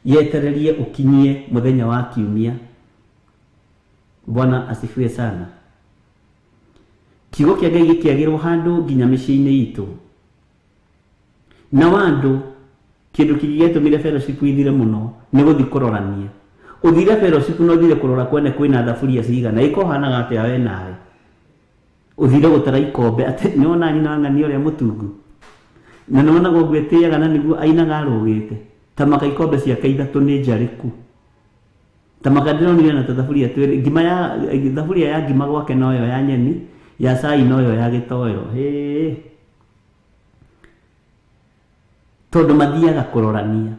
yetererie ũkinyie mũthenya wa kiumia. Bwana asifiwe sana. Kiugo kĩa Ngai gĩkĩagĩrwo handũ nginya mĩciĩ-inĩ itũ. Na andũ kĩndũ kĩngĩ gĩatũmire fellowship ithire mũno nĩ gũthiĩ kũrorania. Ũthire fellowship no ũthire kũrora kwene kwĩna thaburia cigana, ĩkohanaga atĩa we nawe. Ũthire gũtara ikombe atĩ nĩwona nyina ng'ani ũrĩa mũtungu, na nĩwonaga ũguo ĩtĩaga na nĩguo ainaga arũgĩte ta maka ikombe ciake ithatũ nĩ njarĩku, ta maka ndĩronire na tũthaburia twĩrĩ. Ngima ya thaburia ya ngima gwake noyo ya nyeni, ya cai noyo ya gĩtoyo. Tondũ mathiaga kũrorania.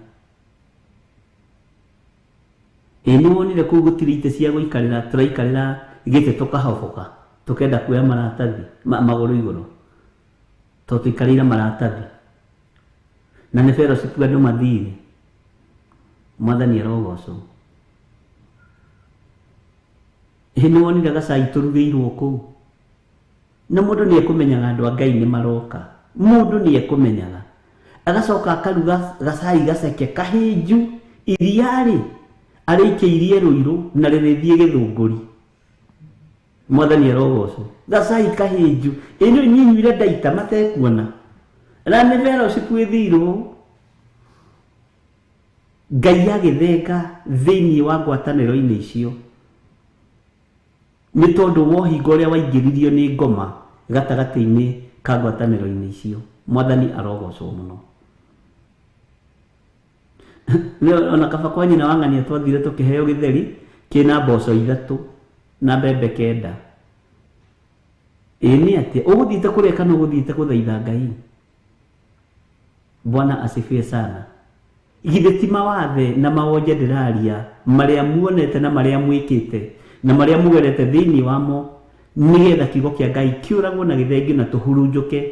Nĩwonire kũu gũtirĩ itĩ cia gũikarĩra, tũraikarĩra gĩtĩ tũkahoboka tũkenda kuoya maratathi magũrũ igũrũ, tondũ tũikarĩire maratathi. Na nĩ fellowship andũ mathire. Mwathani arogocwo. Nĩwonire gacai tũrugĩirwo kũu, na mũndũ nĩ ekũmenyaga andũ a Ngai nĩ maroka. Mũndũ nĩ ekũmenyaga, agacoka akaruga gacai gaceke kahĩnju, iriarĩ arĩikĩirie rũirũ na rĩrĩthiĩ gĩthũngũri. Mwathani arogocwo. Gacai kahĩnju ĩno inyinyuire ndaita matekuona, na nĩ fellowship ĩthirwo. Ngai agĩthenga thĩinĩ wa ngwatanĩro-inĩ icio, nĩ tondũ wohinga ũrĩa waingĩririo nĩ ngoma gatagatĩ-inĩ ka ngwatanĩro-inĩ icio. Mwathani arogocwo mũno. Ona kaba kwa nyina wa ng'ania twathire tũkĩheo gĩtheri kĩna mboco 3 na mbembe 9. Nĩ atĩ ũgũthiĩte kũrĩa kana ũgũthiĩte gũthaitha Ngai? Bwana asifiwe sana. Githĩ ti mawathe na mawonje ndĩraria marĩa muonete na marĩa mwĩkĩte na marĩa mugerete thĩinĩ wamo, nĩgetha kiugo kĩa Ngai kĩũragwo na gĩthengio na tũhurunjũke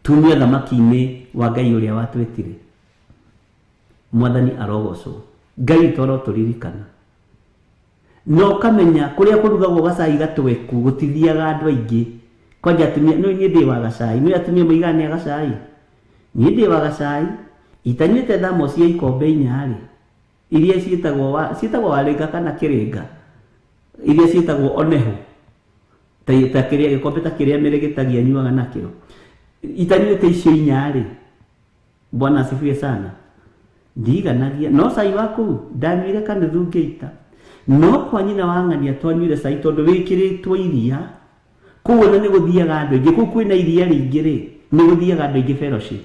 tumie thamaki-inĩ wa Ngai ũrĩa watwĩtire. Mwathani arogocwo. Ngai toro tũririkana. No kamenya kũrĩa kũrugagwo gacai gatweku gũtithiaga andũ aingĩ. Kwanja atumia, no niĩ ndĩ wa gacai, no atumia mũigania gacai. Niĩ ndĩ wa gacai, itanyuĩte thamo cia ikombe 4 iria ciĩtagwo warĩnga kana kĩrĩnga, iria ciĩtagwo oneho, ta kĩrĩa gĩkombe ta kĩrĩa mĩrĩgĩtagia nyuaga nakĩo. Itanyuĩte icio 4. Bwana asifiwe sana. Ndiganagia no cai waku ndanyuire kanuthu ngĩita, no kwa nyina wa ng'ania twanyuire cai tondũ wĩkĩrĩtwo iria. Kuona nĩ gũthiaga andũ aingĩ, kũu kwĩna iria rĩingĩ rĩ, nĩ gũthiaga andũ aingĩ fellowship.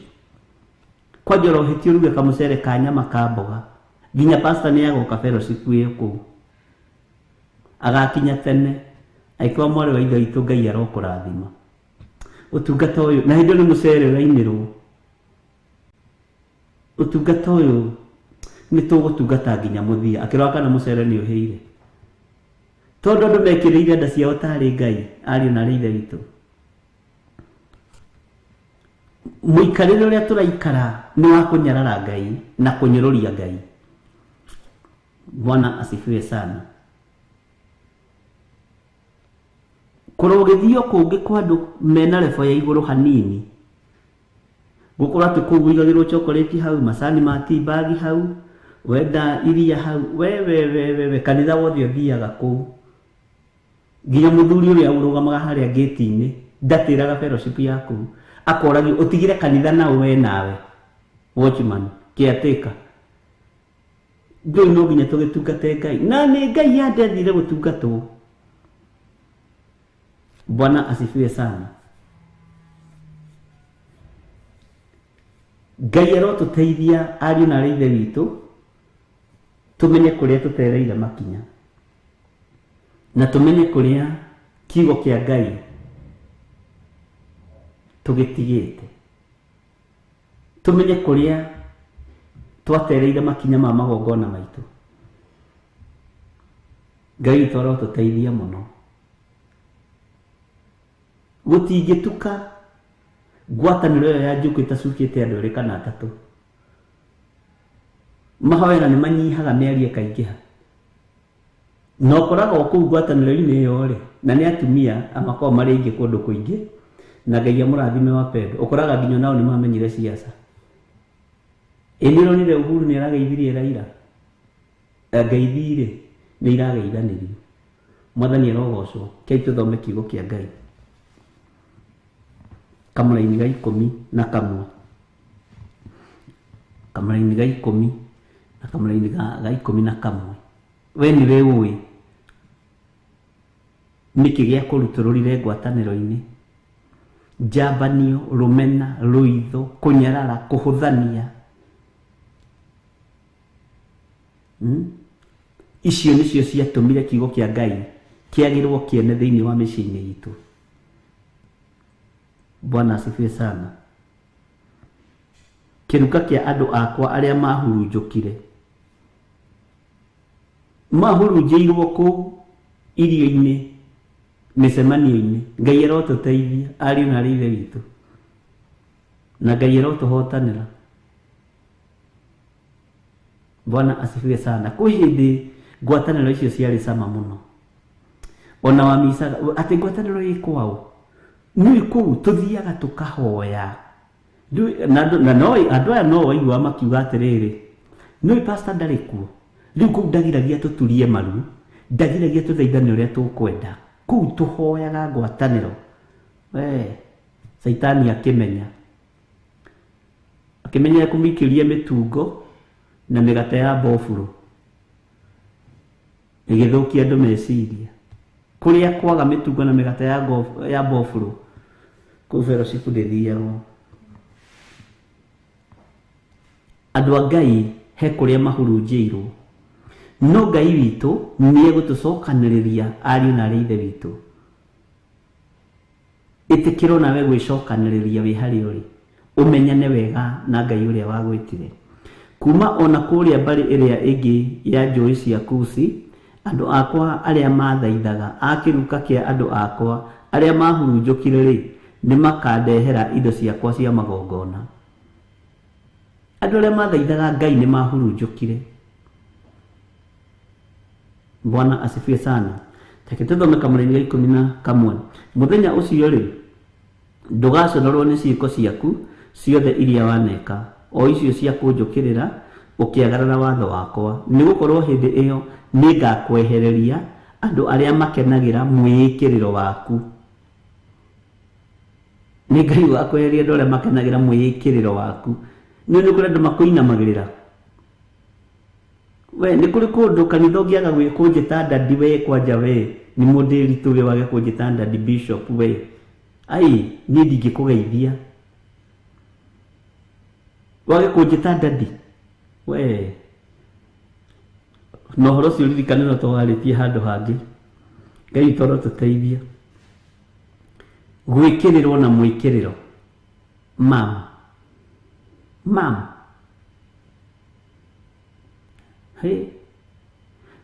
Kwa njoro hĩtio ruge kamũcere ka nyama ka mboga, nginya pastor nĩ agoka fellowship ĩyo kũu, agakinya tene, aitwa mwarĩ wa ithe witũ Ngai arokũrathima. Ũtungata ũyũ na hĩndĩ nĩ mũcere ũrainĩrwo. Ũtungata ũyũ nĩ tũgũtungata nginya mũthia, akĩrora kana mũcere nĩ ũhĩire, tondũ andũ mekĩrĩire nda ciao tarĩ Ngai ariũ na ithe witũ. Mũikarĩre ũrĩa tũraikara nĩ wa kũnyarara Ngai na kũnyũrũria Ngai. Bwana asifiwe sana. Kurogethio kungi kwa andu mena level ya iguru hanini gukora ati kugwigagirwo chocolate hau, masani ma tea bag hau, wenda iria hau, we kanitha wothe uthiaga kuu, nginya muthuri uria urugamaga haria gate-ini ndatiraga fellowship yaku akoragi utigire kanitha na we nawe watchman caretaker ndio no nginya tugitungate Ngai na ni Ngai yandethire gutungatwo. Bwana asifiwe sana. Ngai arotuteithia ariũ na ithe witũ tumenye kuria tutereire makinya na tumenye kuria kiugo kia Ngai tugitigite, tumenye kuria twatereire makinya ma magongona maitu. Ngai arotuteithia muno gutingituka ngwatanĩro ĩyo ya Njuku itacukĩte andũ 2 kana 3. Mahoera nĩ manyihaga mĩario ĩkaingĩha. No koraga kũu ngwatanĩro-inĩ ĩyo rĩ na nĩ atumia amakorwo marĩ aingĩ kũndũ kũingĩ na Ngai amũrathime wa pendo. Ũkoraga nginya nao nĩ mamenyire siasa. Ĩnĩronire Uhuru nĩ arageithirie Raila. Ngeithire nĩ irageithanĩrio. Mwathani arogocwo. Kei tũthome kiugo kĩa Ngai. Kamũra-inĩ ga 11 kamũra-inĩ ga 10 na kamũra-inĩ ga 11 we nĩwe ũĩ nĩkĩ gĩa kũrutũrũrire ngwatanĩro-inĩ: njambanio, rũmena, rũitho, kũnyarara, kũhũthania. Icio nĩcio ciatũmire kiugo kĩa Ngai kĩagĩrwo kĩene thĩinĩ wa mĩciĩ-inĩ itũ. Bwana asifiwe sana. Kiruka kia andu akwa aria mahurunjukire mahurunjirwo ku irio-ini micemanio-ini. Ngai arotuteithia ariũ na ithe witũ na Ngai arotuhotanĩra. Bwana asifiwe sana. Kwĩ hĩndĩ ngwatanĩro icio ciarĩ cama mũno, ona wamicaga atĩ ngwatanĩro ĩ kwao nĩ kũu tuthiaga tukahoya na no andũ aya no waigua makiuga atĩrĩrĩ, nĩ pastor ndarĩ kuo rĩu kũu ndagiragia tuturie maru, ndagiragia tuthaithane ũrĩa tũkwenda, kũu tuhoyaga ngwatanĩro. Saitani akĩmenya kũmĩikĩria mĩtungo na mĩgate ya mbofuro ĩgĩthũkia andũ meciria. Kuria kwaga mĩtungo na mĩgate ya mbofuro kũu fellowship ndĩthiagwo. Andũ a Ngai he kũrĩa mahurunjĩirwo, no Ngai witũ nĩ egũtũcokanĩrĩria ariũ na ithe witũ. Ĩtĩkĩrwo nawe gwĩcokanĩrĩria wĩ harĩa ũrĩ, ũmenyane wega na Ngai ũrĩa wagwĩtire. Kuma ona kũrĩa mbarĩ ĩrĩa ĩngĩ ya njũĩ cia Kusi, andũ akwa arĩa mathaithaga, akĩruka kĩa andũ akwa arĩa mahurunjũkire rĩ nĩ makandehera indo ciakwa cia magongona. Andũ arĩa mathaithaga Ngai nĩ mahurunjũkire. Bwana asifiwe sana. Reke tũthome kamũra-inĩ ga 11. Mũthenya ũcio rĩ ndũgaconorwo nĩ ciĩko ciaku ciothe iria waneka, o icio cia kũnjũkĩrĩra ũkĩagarara watho wakwa, nĩgũkorwo hĩndĩ ĩyo nĩngakwehereria andũ arĩa makenagĩra mwĩĩkĩrĩro waku. Nĩ Ngai wakwehereria andũ arĩa makenagĩra mwĩĩkĩrĩro waku. Nĩ kũrĩ andũ makũinamagĩrĩra. We nĩ kũrĩ kũndũ kanitha ũngĩaga kũnjĩta ndadi we kwanja we nĩ mũndĩritũ we wage kũnjĩta ndadi bishop we, ai niĩ ndingĩkũgeithia wage kũnjĩta ndadi we. Na ũhoro ũcio ririkane no tũwarĩtie handũ hangĩ. Ngai toro tũteithia gwĩkĩrĩrwo na mwĩkĩrĩro. Mam hey,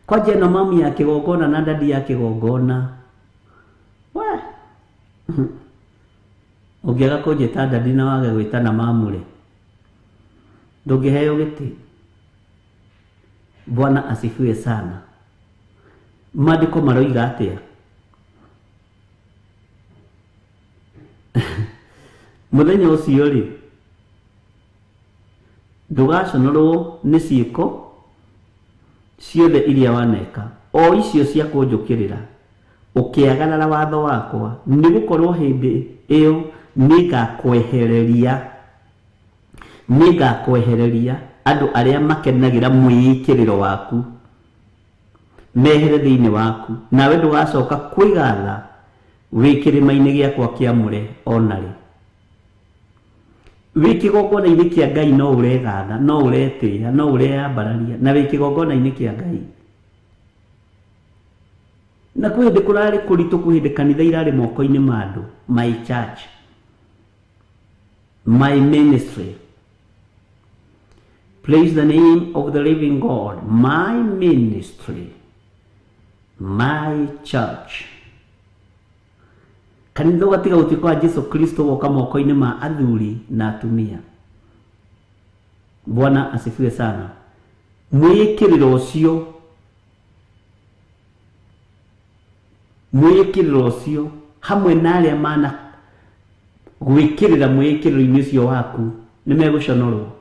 kwanja ĩno mami ya kĩgongona na ndadi ya kĩgongona we ũngĩaga kũnjĩta ndadi na wage gwĩtana mamu rĩ ndũngĩheo gĩtĩ. Bwana asifiwe sana. Maandiko maroiga atia muthenya ucio ri ndugaconorwo ni ciiko ciothe iria waneka o icio cia kunjukirira ukiagarara watho wakwa ni gukorwo hindi iyo ningakwehereria andu aria makenagira mwikiriro waku mehere thiini waku, nawe ndugacoka kwigatha wikirima-ini giakwa kiamure onari. Wikigongona-ini kia Ngai no uregatha, no uretira, no ureambararia, na wikigongona-ini kia Ngai na kwindi kurari kuritu kuhindi kanitha irari moko-ini ma andu. My church, my ministry, praise the name of the living God. My ministry, my church. Kanitha gatiga utiko wa Jesu Kristo woka moko-ini ma athuri na atumia. Bwana asifiwe sana. Mwikiriro ucio hamwe na aria mana gwikirira mwikiriro-ini ucio waku ni meguconorwo.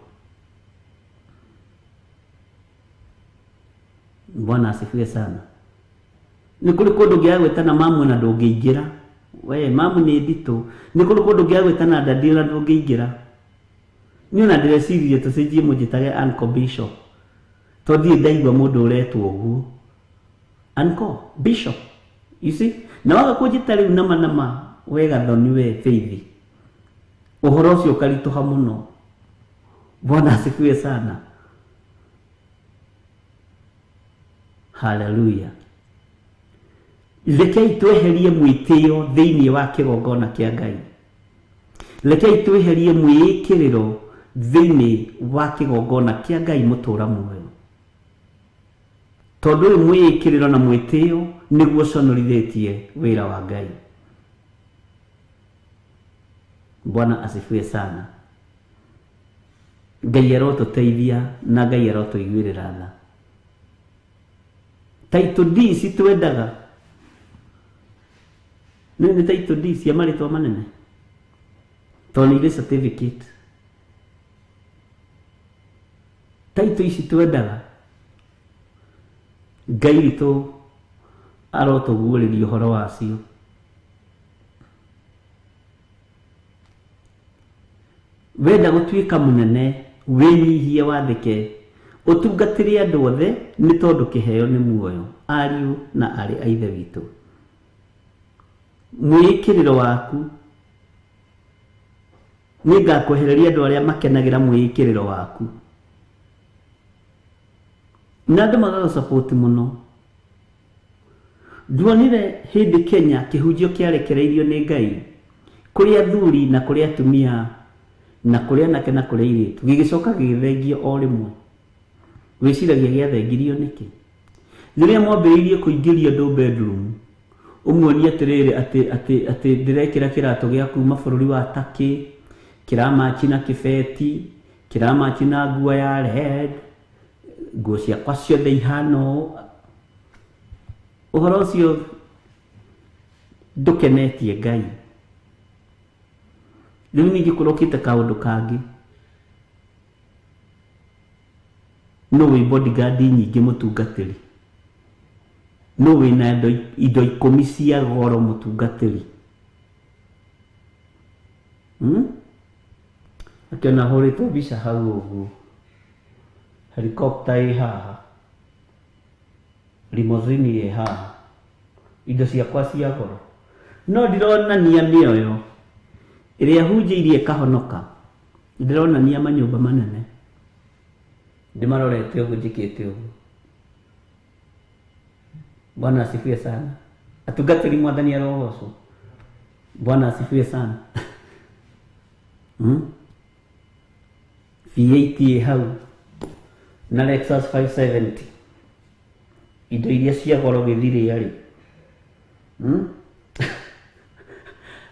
Bwana asifiwe sana. Ni kuri kundu giagwetana mamu na ndungiingira. We mamu ni ndito. Ni kuri kundu giagwetana dadi na ndungiingira. Ni ona ndĩreciria tũcenjie mũnjitage Uncle Bishop. Tondii ndaigua mũndũ ũretwo ũguo. Uncle Bishop. You see? Na waga kũnjĩta rĩu nama we gathoni we Faith. Ũhoro ũcio ũkaritũha mũno. Bwana asifiwe sana. Hallelujah. Rekei tweherie mwitio thiini wa kigongona kia Ngai. Rekei tweherie mwikiriro thiini wa kigongona kia Ngai mutura muoyo. Tondu mwikiriro na mwitio niguo conorithitie wira wa Ngai. Bwana asifiwe sana. Ngai arotuteithia na Ngai arotuiguirira tha. Title D si twendaga. Ni title D cia maritwa manene. Tonire certificate. Title ici twendaga. Ngai witũ arotũguũrĩria ũhoro wacio. Wenda gũtuĩka mũnene wĩnyihie wathĩke ũtungatĩre andũ othe nĩ tondũ kĩheo nĩ muoyo. Ariũ na arĩ a ithe witũ, mwĩkĩrĩro waku nĩngakwehereria andũ arĩa makenagira mwĩkĩrĩro waku na andũ magagũsupport mũno. Nduonire hĩndĩ Kenya kĩhunjio kĩarekereirio nĩ Ngai kũrĩ athuri na kũrĩ atumia na kũrĩ anake na kũrĩ airĩtu gĩgĩcoka gĩgĩthengio o rĩmwe. Wĩciragia gĩathengirio nĩkĩ? Rĩrĩa mwambĩrĩirie kũingĩria andũ bedroom ũmuonie atĩrĩrĩ atĩ ndĩrekĩra kĩratũ gĩa kuma bũrũri wa Turkey, kĩramachi na kĩbeti, kĩramachi na nguo ya red, nguo ciakwa ciothe ihana ũũ. Ũhoro ũcio ndũkenetie Ngai. Rĩu ningĩ kũrokĩte kaũndũ kangĩ. No wĩ bodyguard nyingĩ mũtungatĩri. No wĩna indo 10 cia goro mũtungatĩri. Akĩona hũrĩtwo mbica hau ũguo. Helicopter ĩ haha. Limousine ĩ haha. Indo ciakwa cia goro. No ndironania mĩoyo ĩrĩa hunjĩirie kahonoka. Ndironania manyũmba manene. Ndimarorete ũguo njĩkĩte ũguo. Bwana asifiwe sana. Atungatĩri mwathani arogocwo. Bwana asifiwe sana. V8 hau na Lexus 570. Indo iria cia goro gĩthiri arĩ.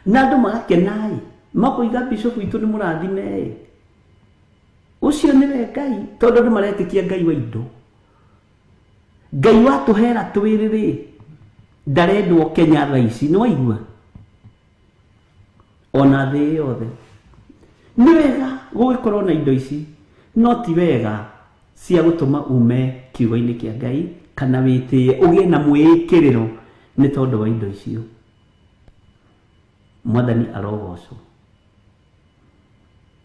Na andũ magakenai. Makoiga Bishop witũ nĩ mũrathime. Ucio nĩwe Ngai, tondũ andũ maretĩkia Ngai wa indo. Ngai watuhera twĩrĩ ndarendwo Kenya thaa ici no igua ona thĩ yothe nĩ wega gũgĩkorwo na indo ici no ti wega cia gũtũma ume kiugo-inĩ kĩa Ngai kana wĩtĩe ũgĩe na mwĩkĩrĩro nĩ tondũ wa indo icio. Mwathani arogocwo.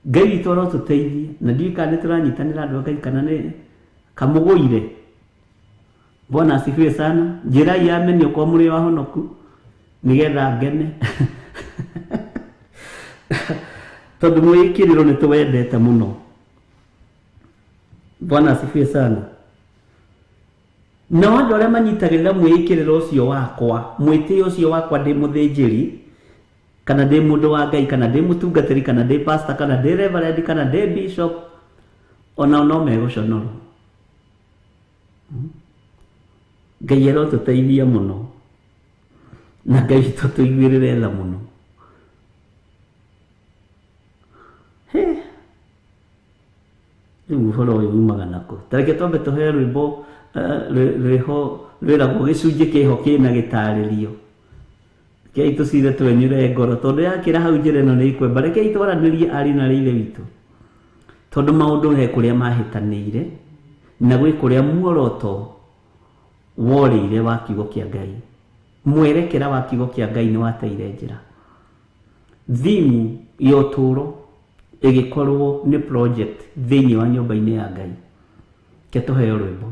Ngai witũ arotũteithie na ndiũĩ kana nĩ tũranyitanĩra andũ a Ngai kana nĩ kamũgũire. Bwana asifiwe sana. Njirai ameni kwa mũrĩ wa honoku nĩgetha ngene tondũ mwĩkĩrĩro nĩ tũwendete mũno. Bwana asifiwe sana. Na andũ arĩa manyitagĩrĩra mwĩkĩrĩro ũcio wakwa, mwĩtĩo ũcio wakwa ndĩ mũthĩnjĩri kana ndĩ mũndũ wa Ngai kana ndĩ mũtungatĩri kana ndĩ pastor kana ndĩ reverend kana ndĩ bishop, ona no megũconorwo. Ngai arotũteithia mũno na Ngai tũtũiguĩrĩre tha mũno. Rĩu ũhoro ũyũ umaga nakũ? Tareke twambe tũheo rwĩmbo rwĩragwo gĩcunjĩ kĩho kĩna gĩtarĩrio. Rekei tũcire twenyũre ngoro tondũ yakĩra hau njĩra ĩno nĩ ikwemba. Rekei twaranĩrie ariũ na ithe witũ tondũ maũndũ he kũrĩa mahĩtanĩire na gwĩ kũrĩa muoroto worĩire wa kiugo kĩa Ngai. Mwerekera wa kiugo kĩa Ngai nĩ wateire njĩra. Thimu ya ũtũũro ĩgĩkorwo nĩ project thĩinĩ wa nyũmba-inĩ ya Ngai. Ke tũheo rwĩmbo.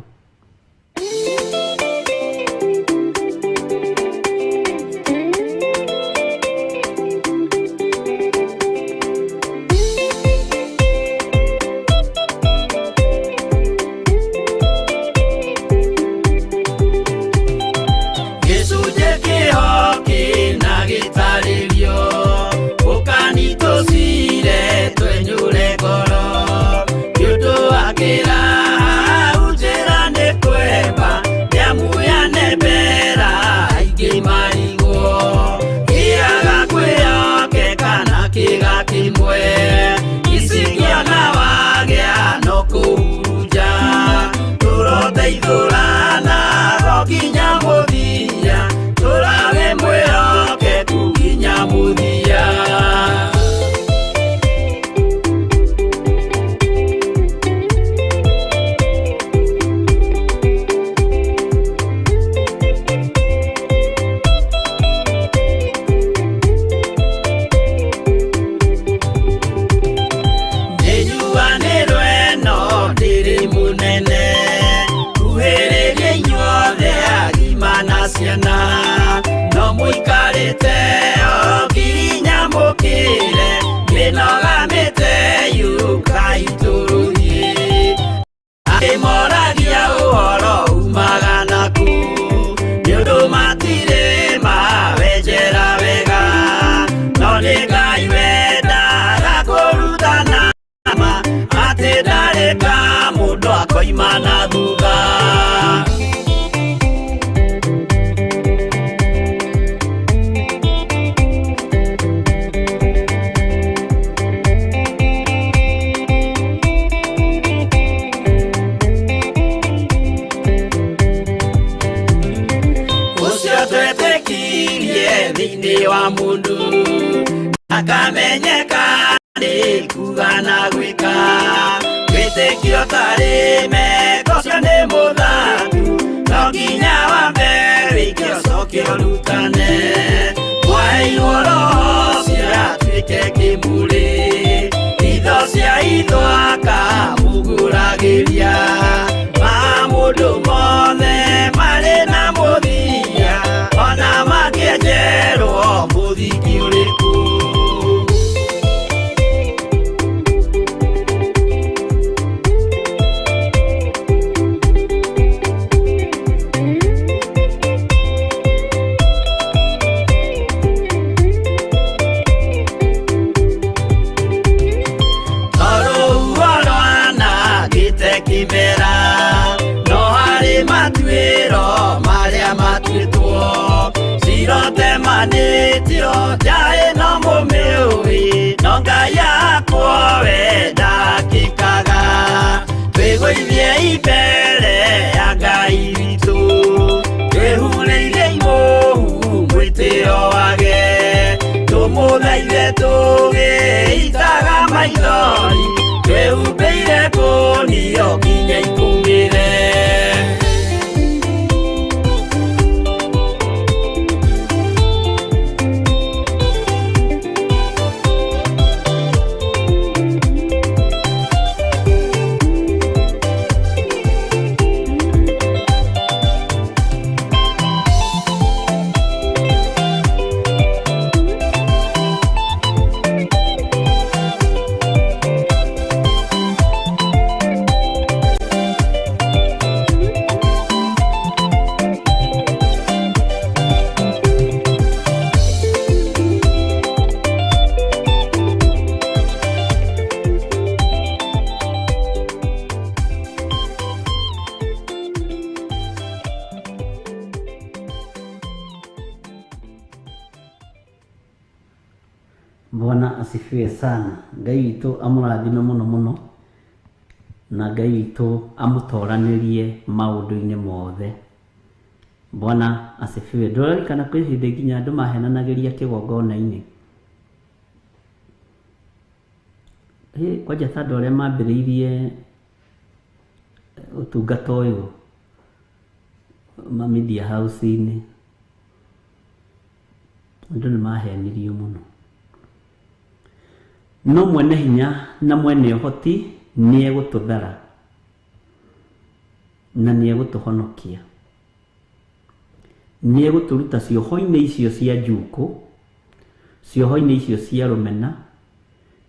Ibere ya Ngai witũ ithe tũgĩitaga maithori twĩhumbĩire ngũnio nginya ikumĩre. Bwana asifiwe sana. Ngai witũ amũrathime mũno mũno, na Ngai witũ amũtoranĩrie maũndũ-inĩ mothe. Bwana asifiwe. Ndũrarikana kwĩ hĩndĩ nginya andũ mahenanagĩria kĩgongona-inĩ. Kwanja ta andũ arĩa mambĩrĩirie ũtungata ũyũ media house-inĩ, andũ nĩ mahenirio mũno. No mwene hinya na mwene ũhoti nĩ egũtũthara na nĩ egũtũhonokia, nĩ egũtũruta cioho-inĩ icio cia njukũ, cioho-inĩ icio cia rũmena,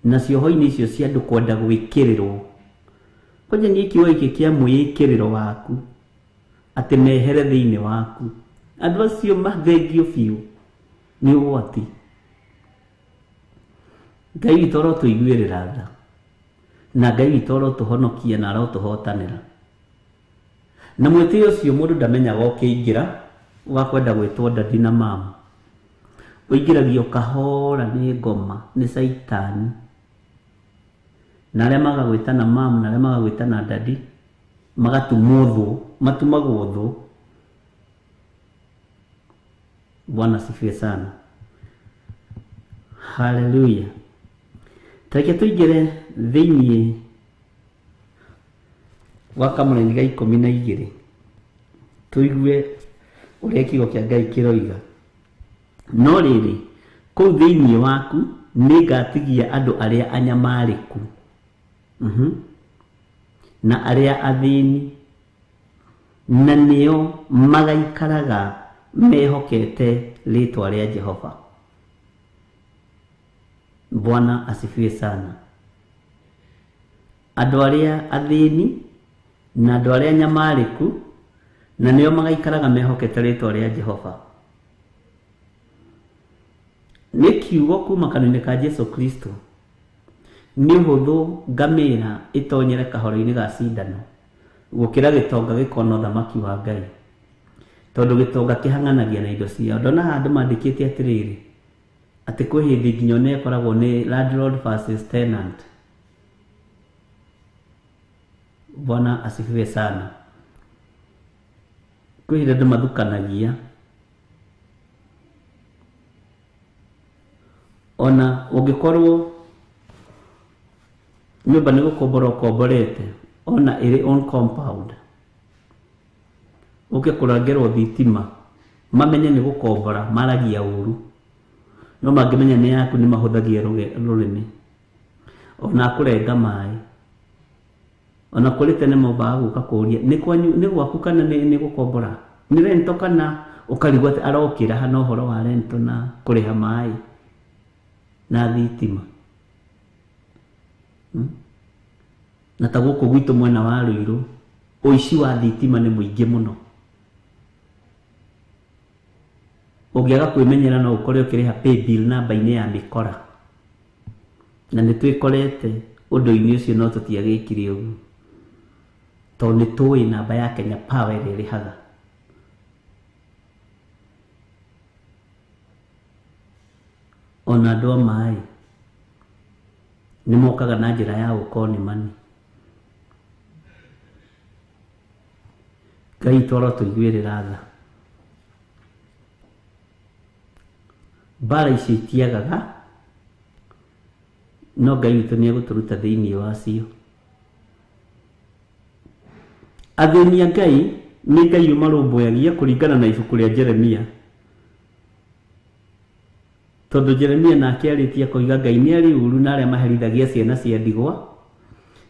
na cioho-inĩ icio cia andũ kwenda gwĩkĩrĩrwo. Kwanja nĩ kiugo gĩkĩ kĩa mwĩkĩrĩro waku atĩ mehere thĩinĩ waku, andũ acio mathengio biũ nĩ ũgwati. Ngai witũ arotũiguĩrĩra tha, na Ngai witũ arotũhonokia na arotũhotanĩra. Na mwĩtĩo ũcio mũndũ ndamenyaga ũkĩingĩra wakwenda gwĩtwo dadi na mama, ũingĩragio kahora nĩ ngoma, nĩ Saitani. Na arĩa magagwĩta na mama na arĩa magagwĩta na dadi magatumwo thũ, matumagwo thũ. Bwana asifiwe sana. Hallelujah. Tareke tũingĩre thĩinĩ wa Kamũra-inĩ ga 12 tũigue ũrĩa kiugo kĩa Ngai kĩroiga. No rĩrĩ, kũu thĩinĩ waku nĩ ngatigia andũ arĩa anyamarĩku na arĩa athĩni, na nĩo magaikaraga mehokete rĩtwa rĩa Jehova. Bwana asifiwe sana. Andũ arĩa athĩni na andũ arĩa anyamarĩku, na nĩo magaikaraga mehokete rĩtwa rĩa Jehova. Nĩ kiugo kuma kanua-inĩ ka Jesu Kristo. Nĩ ũhũthũ ngamĩra ĩtonyere kahoro-inĩ ga cindano gũkĩra gĩtonga gĩkona ũthamaki wa Ngai, tondũ gĩtonga kĩhang'anagia na indo ciao. Ndona handũ mandĩkĩte atĩrĩrĩ, atĩ kwĩ hĩndĩ nginya ona ĩkoragwo nĩ landlord versus tenant. Bwana asifiwe sana. Kwĩ hĩndĩ andũ mathukanagia, ona ũngĩkorwo nyũmba nĩ gũkombora ũkomborete, ona ĩrĩ on compound, ũke kũrangerwo thitima, mamenye nĩ gũkombora, maragia ũru. No mangĩmenya nĩ yaku nĩ mahũthagia rũrĩmĩ. Ona kũrenga maĩ, ona kũrĩ tene mombaga gũka kũria nĩ gwaku kana nĩ gũkombora, nĩ rento kana ũkarigwo atĩ arokĩra hana ũhoro wa rento na kũrĩha maĩ na thitima. Na ta gũkũ gwitũ mwena wa Ruiru, ũici wa thitima nĩ mũingĩ mũno. Ũngĩaga kwĩmenyera no ũkore ũkĩrĩha pay bill namba-inĩ ya mĩkora, na nĩ twĩkorete ũndũ-inĩ ũcio, no tũtiagĩkire ũguo, tondũ nĩ tũĩ namba ya Kenya Power ĩrĩa ĩrĩhaga. Ona andũ a maĩ nĩ mokaga na njĩra ya gũkorwo nĩ mani. Ngai toro tũiguĩrĩra tha. Mbara ici itiagaga no Ngai witũ nĩ egũtũruta thĩinĩ wacio. Athĩni a Ngai nĩ Ngai ũmarũmbũyagia kũringana na ibuku rĩa Jeremia. Tondũ Jeremia nake arĩtie koiga Ngai nĩ arĩ ũru na arĩa maherithagia ciana cia ndigwa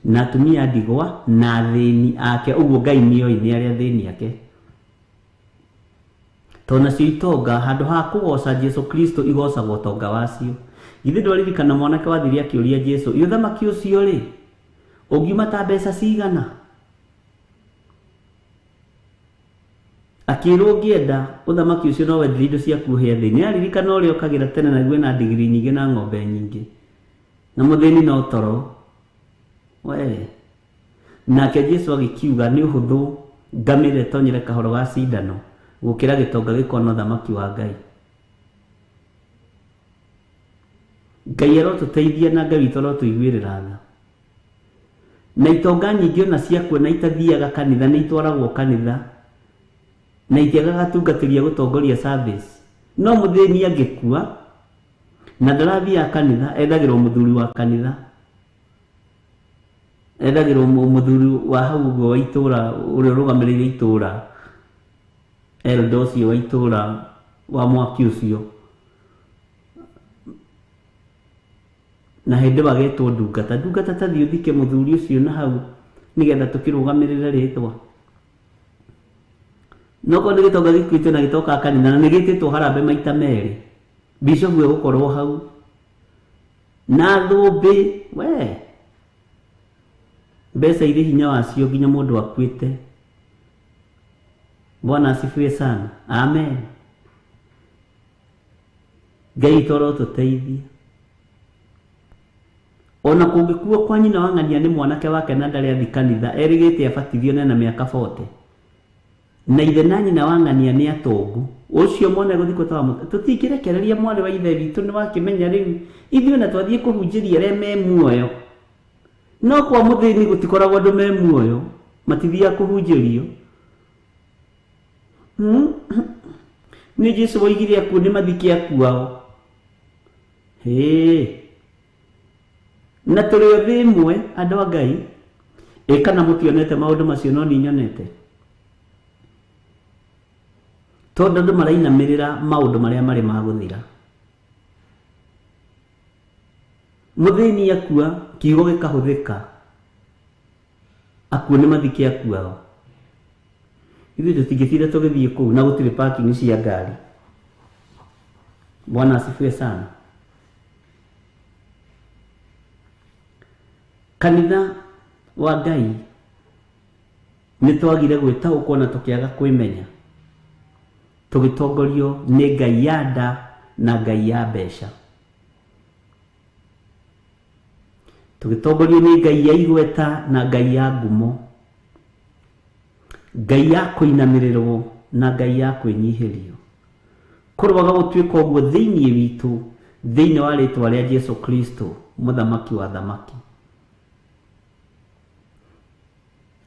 na atumia a ndigwa na athĩni ake. Ũguo Ngai nĩoĩ nĩ arĩa athĩni ake. Tondũ nacio itonga handũ ha kũgoca Jesu Kristo igocagwo tonga wacio. Githĩ ndwaririkana mwanake wathire akĩũria Jesu, "Ũthamaki ũcio rĩ, ũngiuma ta mbeca cigana?" Akĩrwo ũngĩenda ũthamaki ũcio no wendire indo cia kuohia thĩ. Nĩ aririkana ũrĩa ũkagĩra tene naguo na ndigiri nyingĩ na ng'ombe nyingĩ na mũthĩni no toro. We nake Jesu agĩkiuga nĩ ũhũthũ ngamĩra ĩtonyere kahoro ga cindano gũkĩra gĩtonga gĩkona ũthamaki wa Ngai. Ngai arotũteithia na Ngai witũ arotũiguĩrĩra tha. Na itonga nyingĩ ona cia kuona itathiaga kanitha nĩ itwaragwo kanitha na itiagaga tungatĩria gũtongoria service. No mũthĩni angĩkua na ndarathiaga kanitha, ethagĩrwo mũthuri wa kanitha, ethagĩrwo mũthuri wa hau ũguo wa itũũra ũrĩa ũrũgamĩrĩire itũũra, elder ũcio wa itũũra wa mwaki ũcio, na hĩndĩ wagetwo ndungata. Ndungata tathiĩ ũthike mũthuri ũcio na hau nĩgetha tũkĩrũgamĩrĩre rĩtwa. No korwo nĩ gĩtonga gĩkuĩte na gĩtoka kanitha na nĩ gĩtĩtwo harambe maita merĩ, bishop egũkorwo hau na thũmbĩ. We mbeca irĩ hinya wacio nginya mũndũ akuĩte. Bwana asifiwe sana. Amen. Ngai toro tũteithie. Ona kũngĩkuo kwa nyina wa ng'ania nĩ mwanake wake na ndarĩ athi kanitha, erĩgĩte abatithio na mĩaka 40, na ithe na nyina wa ng'ania nĩ atongu, ũcio mwana gũthikwo ta mũta. Tũtingĩrekereria mwarĩ wa ithe witũ nĩ wakĩmenya rĩu ithuĩ na twathiĩ kũhunjĩria arĩa me muoyo. No kwa mũthĩni gũtikoragwo andũ me muoyo, matithiaga kũhunjĩrio. Nĩ Jesũ woigire akuo nĩ mathike akuao. Na tũrĩ o thĩ ĩmwe andũ a Ngai. Kana mũtionete maũndũ macio no niĩ nyonete. Tondũ andũ marainamĩrĩra maũndũ marĩa marĩ ma gũthira. Mũthĩni akua kiugo gĩkahũthĩka, akuo nĩ mathike akuao. Ithuĩ tũtingĩtinda tũgĩthiĩ kũu na gũtirĩ parking cia ngari. Bwana asifiwe sana. Kanitha wa Ngai nĩ twagire gwĩtaũkwo na tũkĩaga kwĩmenya, tũgĩtongorio nĩ Ngai ya nda na Ngai ya mbeca. Tũgĩtongorio nĩ Ngai ya igweta na Ngai ya ngumo, Ngai ya kũinamĩrĩrwo na Ngai ya kwĩnyihĩrio. Kũroaga gũtuĩka ũguo thĩinĩ witũ, thĩinĩ wa rĩtwa rĩa Jesu Kristo, mũthamaki wa thamaki.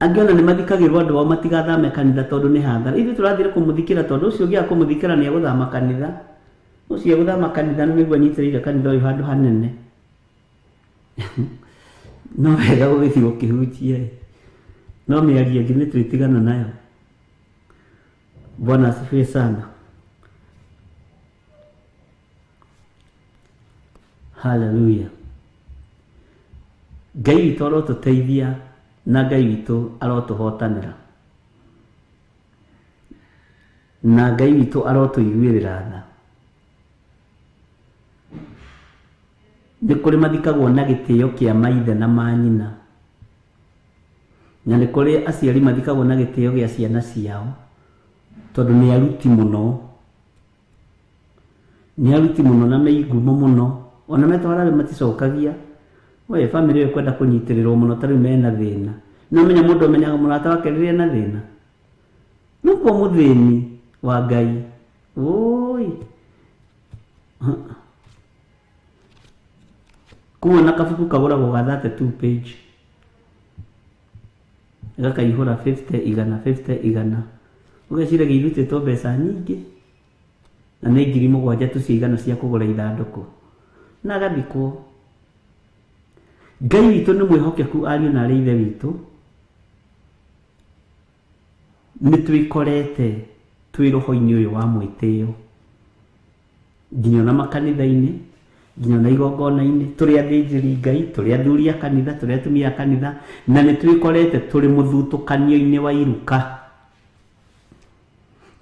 Angĩona nĩ mathikagĩrwo andũ ao matigathame kanitha tondũ nĩ hathara. Ithuĩ tũrathire kũmũthikĩra tondũ ũcio ũngĩaga kũmũthikĩra nĩ egũthama kanitha. Ũcio egũthama kanitha nĩguo anyitĩrĩire kanitha ũyũ handũ hanene. No wega gũgĩthiĩ gũkĩhunjia, no mĩario ĩngĩ nĩ twĩtigana nayo. Bwana asifiwe sana. Hallelujah. Ngai witũ arotũteithia na Ngai witũ arotũhotanĩra, na Ngai witũ arotũiguĩrĩra tha. Nĩ kũrĩ mathikagwo na gĩtĩo kĩa maithe na manyina, na nĩ kũrĩ aciari mathikagwo na gĩtĩo gĩa ciana ciao tondũ nĩ aruti mũno, nĩ aruti mũno na meigumo mũno, ona metwaraga maticokagia. We family ĩyo kwenda kũnyitĩrĩrwo mũno tarĩ mena thĩna. No menya mũndũ amenyaga mũrata wake rĩrĩa na thĩna. No kwa mũthĩni wa Ngai. Oi. Kuona kabuku kagũragwo ga 32 page. Gakaihũra 50 100. Ũgeciria irutĩtwo mbeca nyingĩ. Na nĩ 7,000 tu cia igana cia kũgũra ithandũkũ. Na gathikwo. Ngai witũ nĩ mwĩhokeku ariũ na arĩ ithe witũ. Nĩ twĩkorete twĩ roho-inĩ ũyũ wa mwĩtĩo nginya na makanitha-inĩ, nginya na igongona-inĩ, tũrĩ athĩnjĩri Ngai, tũrĩ athuri a kanitha, tũrĩ atumia a kanitha, na nĩ twĩkorete tũrĩ mũthutũkanio-inĩ wa iruka.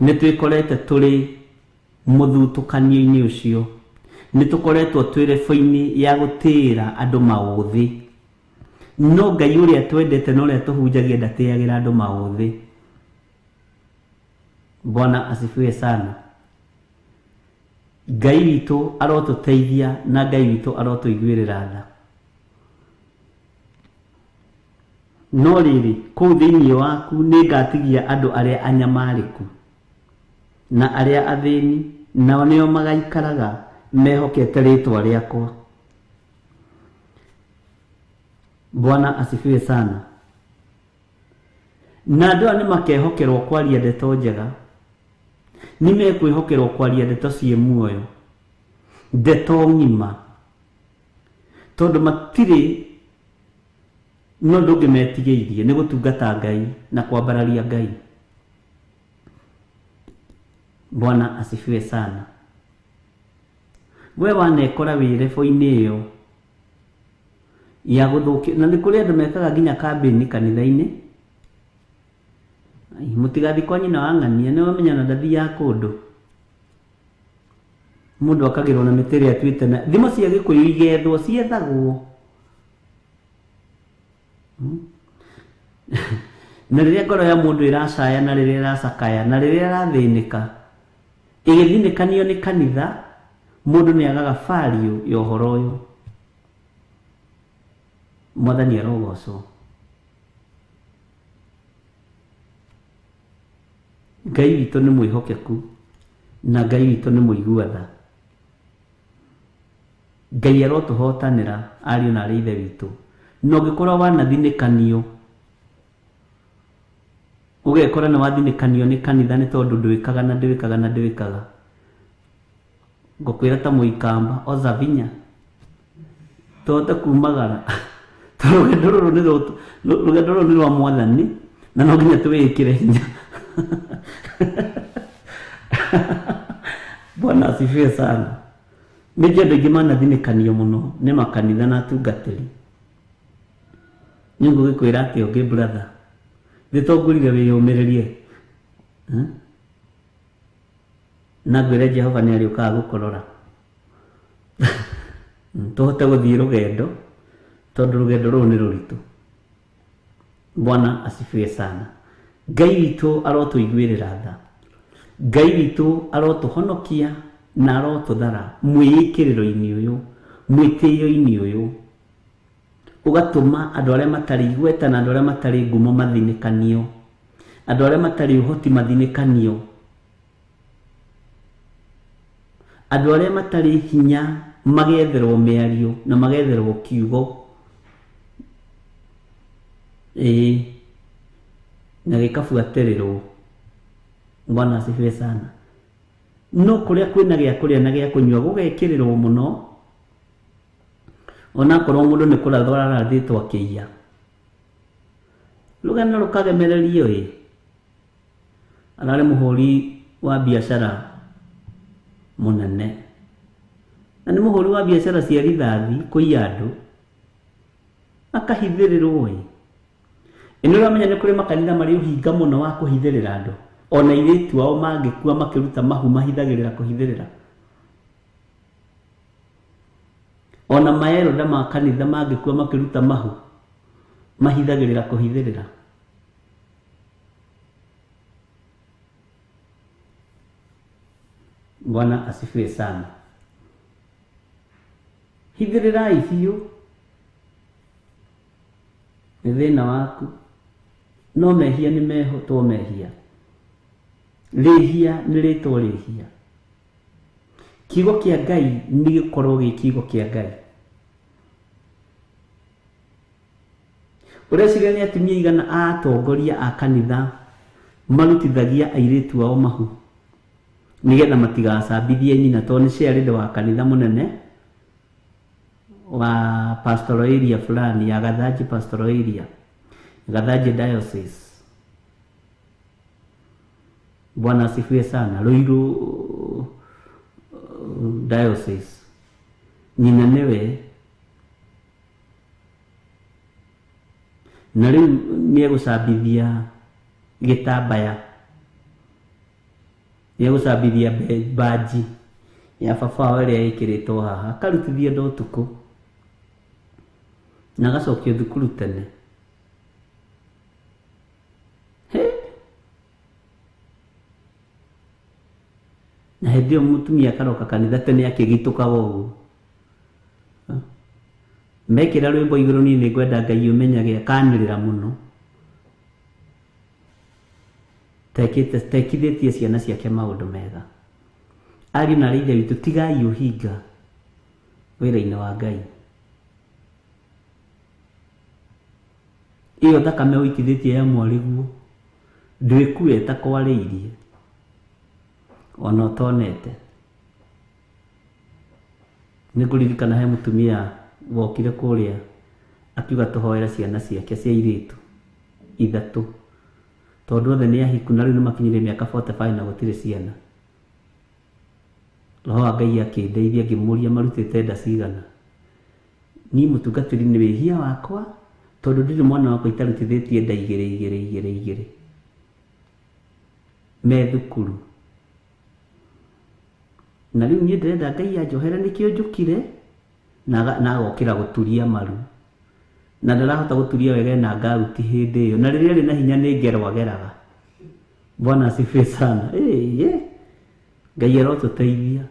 Nĩ twĩkorete tũrĩ mũthutũkanio-inĩ ũcio. Nĩ tũkoretwo twĩ rebo-inĩ ya gũtĩĩra andũ maũthĩ. No Ngai ũrĩa twendete na ũrĩa tũhunjagia ndatĩagĩra andũ maũthĩ. Bwana asifiwe sana. Ngai witũ arotũteithia na Ngai witũ arotũiguĩrĩra tha. No rĩrĩ, kũu thĩinĩ waku nĩ ngatigia andũ arĩa anyamarĩku na arĩa athĩni, nao nĩo magaikaraga mehokete rĩtwa rĩakwa. Bwana asifiwe sana. Na andũ nĩ makehokerwo kwaria ndeto njega, nĩ mekwĩhokerwo kwaria ndeto ciĩ muoyo, ndeto ng'ima, tondũ matirĩ no ndũngĩ metigĩirie nĩ gũtungata Ngai na kwambararia Ngai. Bwana asifiwe sana. We wanekora wĩ rebo-inĩ ĩyo ya gũthũkia, na nĩ kũrĩ andũ mekaga nginya kambĩni kanitha-inĩ. Mũtigathi kwa nyina wa ng'ania, nĩ wamenya na ndathiaga kũndũ mũndũ akagĩrwo na mĩtĩ ĩrĩa atuĩte na thimo cia Gĩkũyũ igethwo ciethagwo. Na rĩrĩa ngoro ya mũndũ ĩracaya na rĩrĩa ĩracakaya na rĩrĩa ĩrathĩnĩka ĩgĩthinĩkanio nĩ kanitha, mũndũ nĩ agaga value ya ũhoro ũyũ. Mwathani arogocwo. Ngai witũ nĩ mwĩhokeku na Ngai witũ nĩ mũiguatha. Ngai arotũhotanĩra ariũ na arĩ ithe witũ. Na ũngĩkorwo wanathinĩkanio, ũgekora nĩ wathinĩkanio nĩ kanitha nĩ tondũ ndwĩkaga na ndwĩkaga na ndwĩkaga, ngũkwĩra ta Mũikamba oza vinya tote kumagara. Rũgendo rũrũ nĩ rwa Mwathani na no nginya tũwĩkĩre hinya. Bwana asifiwe sana. Nĩ andũ aingĩ manathinĩkanio mũno nĩ makanitha na atungatĩri. Nĩ ngũgĩkwĩra atĩ ũngĩ brother, thitongũrire wĩyũmĩrĩrie na ngwĩre Jehova nĩ arĩũkaga gũkũrora. Tũhote gũthiĩ rũgendo tondũ rũgendo rũrũ nĩ rũritũ. Bwana asifiwe sana. Ngai witũ arotũiguĩrĩra tha. Ngai witũ arotũhonokia na arotũthara mwĩĩkĩrĩro-inĩ ũyũ, mwĩtĩĩo-inĩ ũyũ, ũgatũma andũ arĩa matarĩ igweta na andũ arĩa matarĩ ngumo mathinĩkanio, andũ arĩa matarĩ ũhoti mathinĩkanio, andũ arĩa matarĩ hinya magetherwo mĩario na magetherwo kiugo. Na gĩkabuatĩrĩrwo. Bwana asifiwe sana. No kũrĩa kwĩna gĩa kũrĩa na gĩa kũnyua gũgekĩrĩrwo mũno, onakorwo mũndũ nĩ kũrathwo arathĩtwo akĩiya. Rũgano rũkagemererio ararĩ mũhũri wa biacara mũnene, na nĩ mũhũri wa biacara cia rithathi kũiya andũ, akahithĩrĩrwo. Ĩno ũramenya nĩ kũrĩ makanitha marĩ ũhinga mũno wa kũhithĩrĩra andũ, ona airĩtu ao mangĩkua makĩruta mahu mahithagĩrĩra kũhithĩrĩra. Ona maeroda ma kanitha mangĩkua makĩruta mahu mahithagĩrĩra kũhithĩrĩra. Bwana asifiwe sana. Hithĩrĩrai biũ, nĩ thĩna waku. No mehia nĩ mehotwo mehia, rĩhia nĩ rĩtwo rĩhia. Kiugo kĩa Ngai nĩ gĩkorwo gĩ kiugo kĩa Ngai. Ũreciria nĩ atumia igana a atongoria a kanitha marutithagia airĩtu ao mahu nĩgetha matigacambithie nyina, tondũ nĩ ciarĩndĩ wa kanitha mũnene wa pastoral area fulani ya Gathaji pastoral area, Gathaji diocese. Bwana asifiwe sana. Ruiru diocese, nyina niwe na riu ni egusambithia gitambaya, ni egusambithia baji ya baba wao iria ikiritwo haha, akarutithia ndo tuku na agacokio thukuru tene. Na hindi yo mutumia akaroka kanitha tene akigituka woguo, mekira rwimbo iguru ni ngwenda Ngai umenyage, akanirira muno, tekithitie ciana ciake maundu mega. Ari na riithe witu tigai uhinga wira-ini wa Ngai. Iyo thakame uitithitie ya mwariguo ndwikue ta kwariirie ona utonete. Niguririkana he mutumia wokire kuria akiuga tuhoera ciana ciake cia iritu ithatu, tondu othe ni ahiku na riu ni makinyire miaka 45 na gutire ciana. Roho wa Ngai akindeithia ngimuria marutite nda cigana. Ni mutungatiri ni wihia wakwa, tondu ndiri mwana wakwa itarutithitie nda igiri me thukuru. Na riu ni ndirenda Ngai anjohere nikio njukire na agokira guturia maru, na ndarahota guturia wega na ngaruti hindi iyo, na riria ri na hinya ni ngerwageraga. Bwana asifiwe sana. Ngai arotuteithia.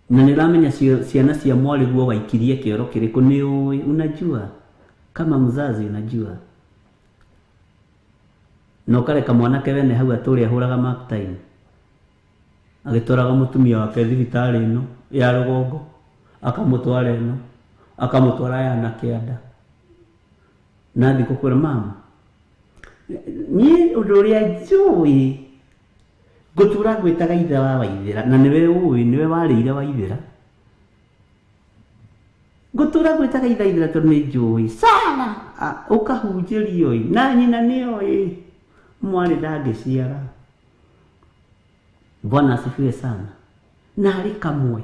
Na niramenya ciana cia mwariguo waikirie kioro kiriku ni ui, unajua kama mzazi unajua. No kareka mwanake wene hau aturi ahuraga mark time, agitwaraga mutumia wake thibitari ino ya Rugongo, akamutwara ino, akamutwara ya na kianda, na thiko kwira mama ni undu uria njui gutura gwitaga ithe wa Waithira, na niwe ui niwe warire Waithira, gutura gwitaga ithe Waithira tondu ni njui sana, ukahunjirio na nyina nio mwari ndangiciara. Bwana asifiwe sana. Na ari kamwe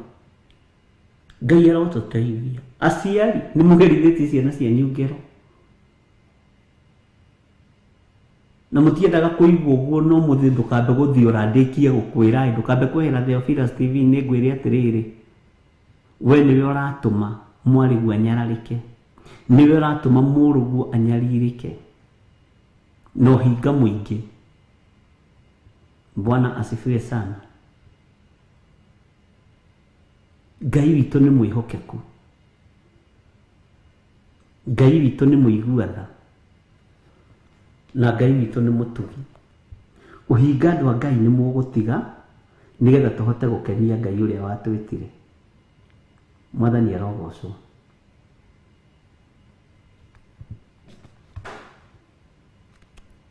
Ngai arotuteithia. Aciari ni mugerithitie ciana cianyu ngero, na mutiendaga kuigua uguo, no muthi ndukambe guthii urandikie gukwira, ndukambe kwehera Theophilus TV ni ngwire atiriri, we niwe uratuma mwarigu anyararike, niwe uratuma murugu anyaririke no hinga muingi. Bwana asifiwe sana. Ngai witu ni mwihokeku, Ngai witu ni muiguatha, na Ngai witu ni mutugi. Uhinga andu a Ngai ni mugutiga nigetha tuhote gukenia Ngai uria watwitire. Mwathani arogocwo.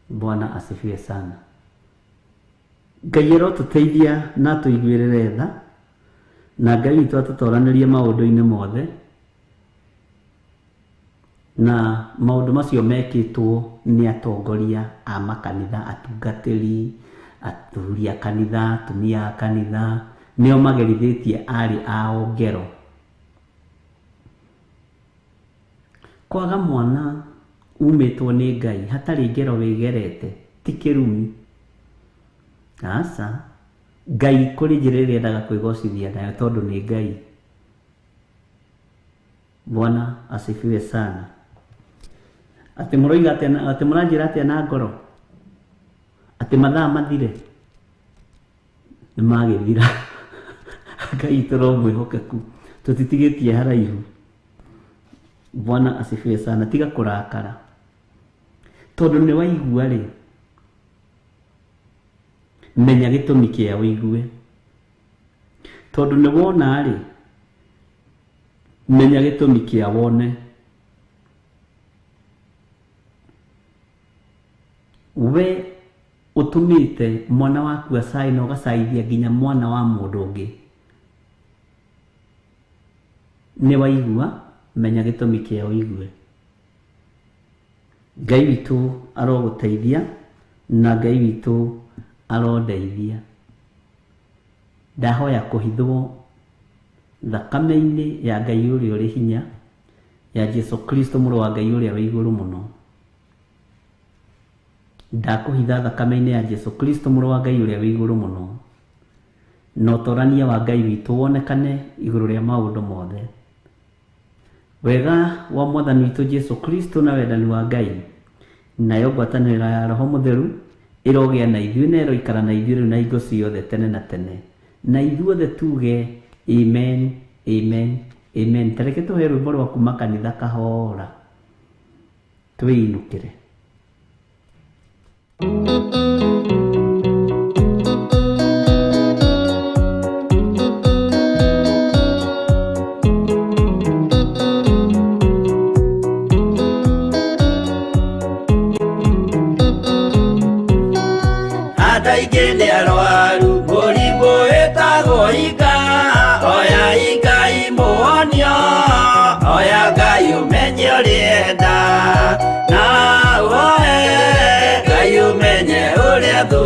Bwana asifiwe sana. Ngai arotuteithia na tuiguirire tha, na Ngai witu atutoranirie maundu-ini mothe, na maundu macio mekitwo ni atongoria a makanitha, atungatiri, athuri a kanitha, atumia a kanitha, nio magerithitie ari ao ngero. Kwaga mwana umetwo ni Ngai hatari ngero wigerete ti kirumi. Asa Ngai kuri njira iria endaga kwigocithia nayo tondu ni Ngai. Bwana asifiwe sana. Ati muroiga atia, ati muranjira atia na ngoro, ati mathaa mathire, ni magithira. Ngai turomwihokeku, tutitigitie haraihu. Bwana asifiwe sana. Tiga kurakara tondu ni waigua ri, menya gitumi kia wigue, tondu ni wona ri, menya gitumi kia wone. We utumite mwana waku acai na ugacaithia nginya mwana wa mundu ungi nĩ waigua menya gĩtũmi kĩa ũigue. Ngai witũ arogũteithia na Ngai witũ arondeithia. Ndahoya kũhithwo thakame-inĩ ya Ngai ũrĩa ũrĩ hinya, ya Jesu Kristo mũrũ wa Ngai ũrĩa wĩ igũrũ mũno. Ndakũhitha thakame-inĩ ya Jesu Kristo mũrũ wa Ngai ũrĩa wĩ igũrũ mũno, na ũtorania wa Ngai witũ wonekane igũrũ rĩa maũndũ mothe. Wega wa Mwathani witũ Jesu Kristo na wendani wa Ngai nayo ngwatanĩro ya Roho Mũtheru ĩrogĩa na ithuĩ na ĩroikara na ithuĩ rĩu na hingo ciothe tene na tene. Na ithuothe tuge amen, amen, amen. Tareke tũhe rwĩmbo rwa kuma kanitha kahora twĩinũkĩre. Ataingĩ nĩ arwaru mũrimũ wĩtagwo ika, oya Ngai mũhonio, oya Ngai ũmenye ũrĩenda, na ũhoe Ngai ũmenye ũrĩa thũ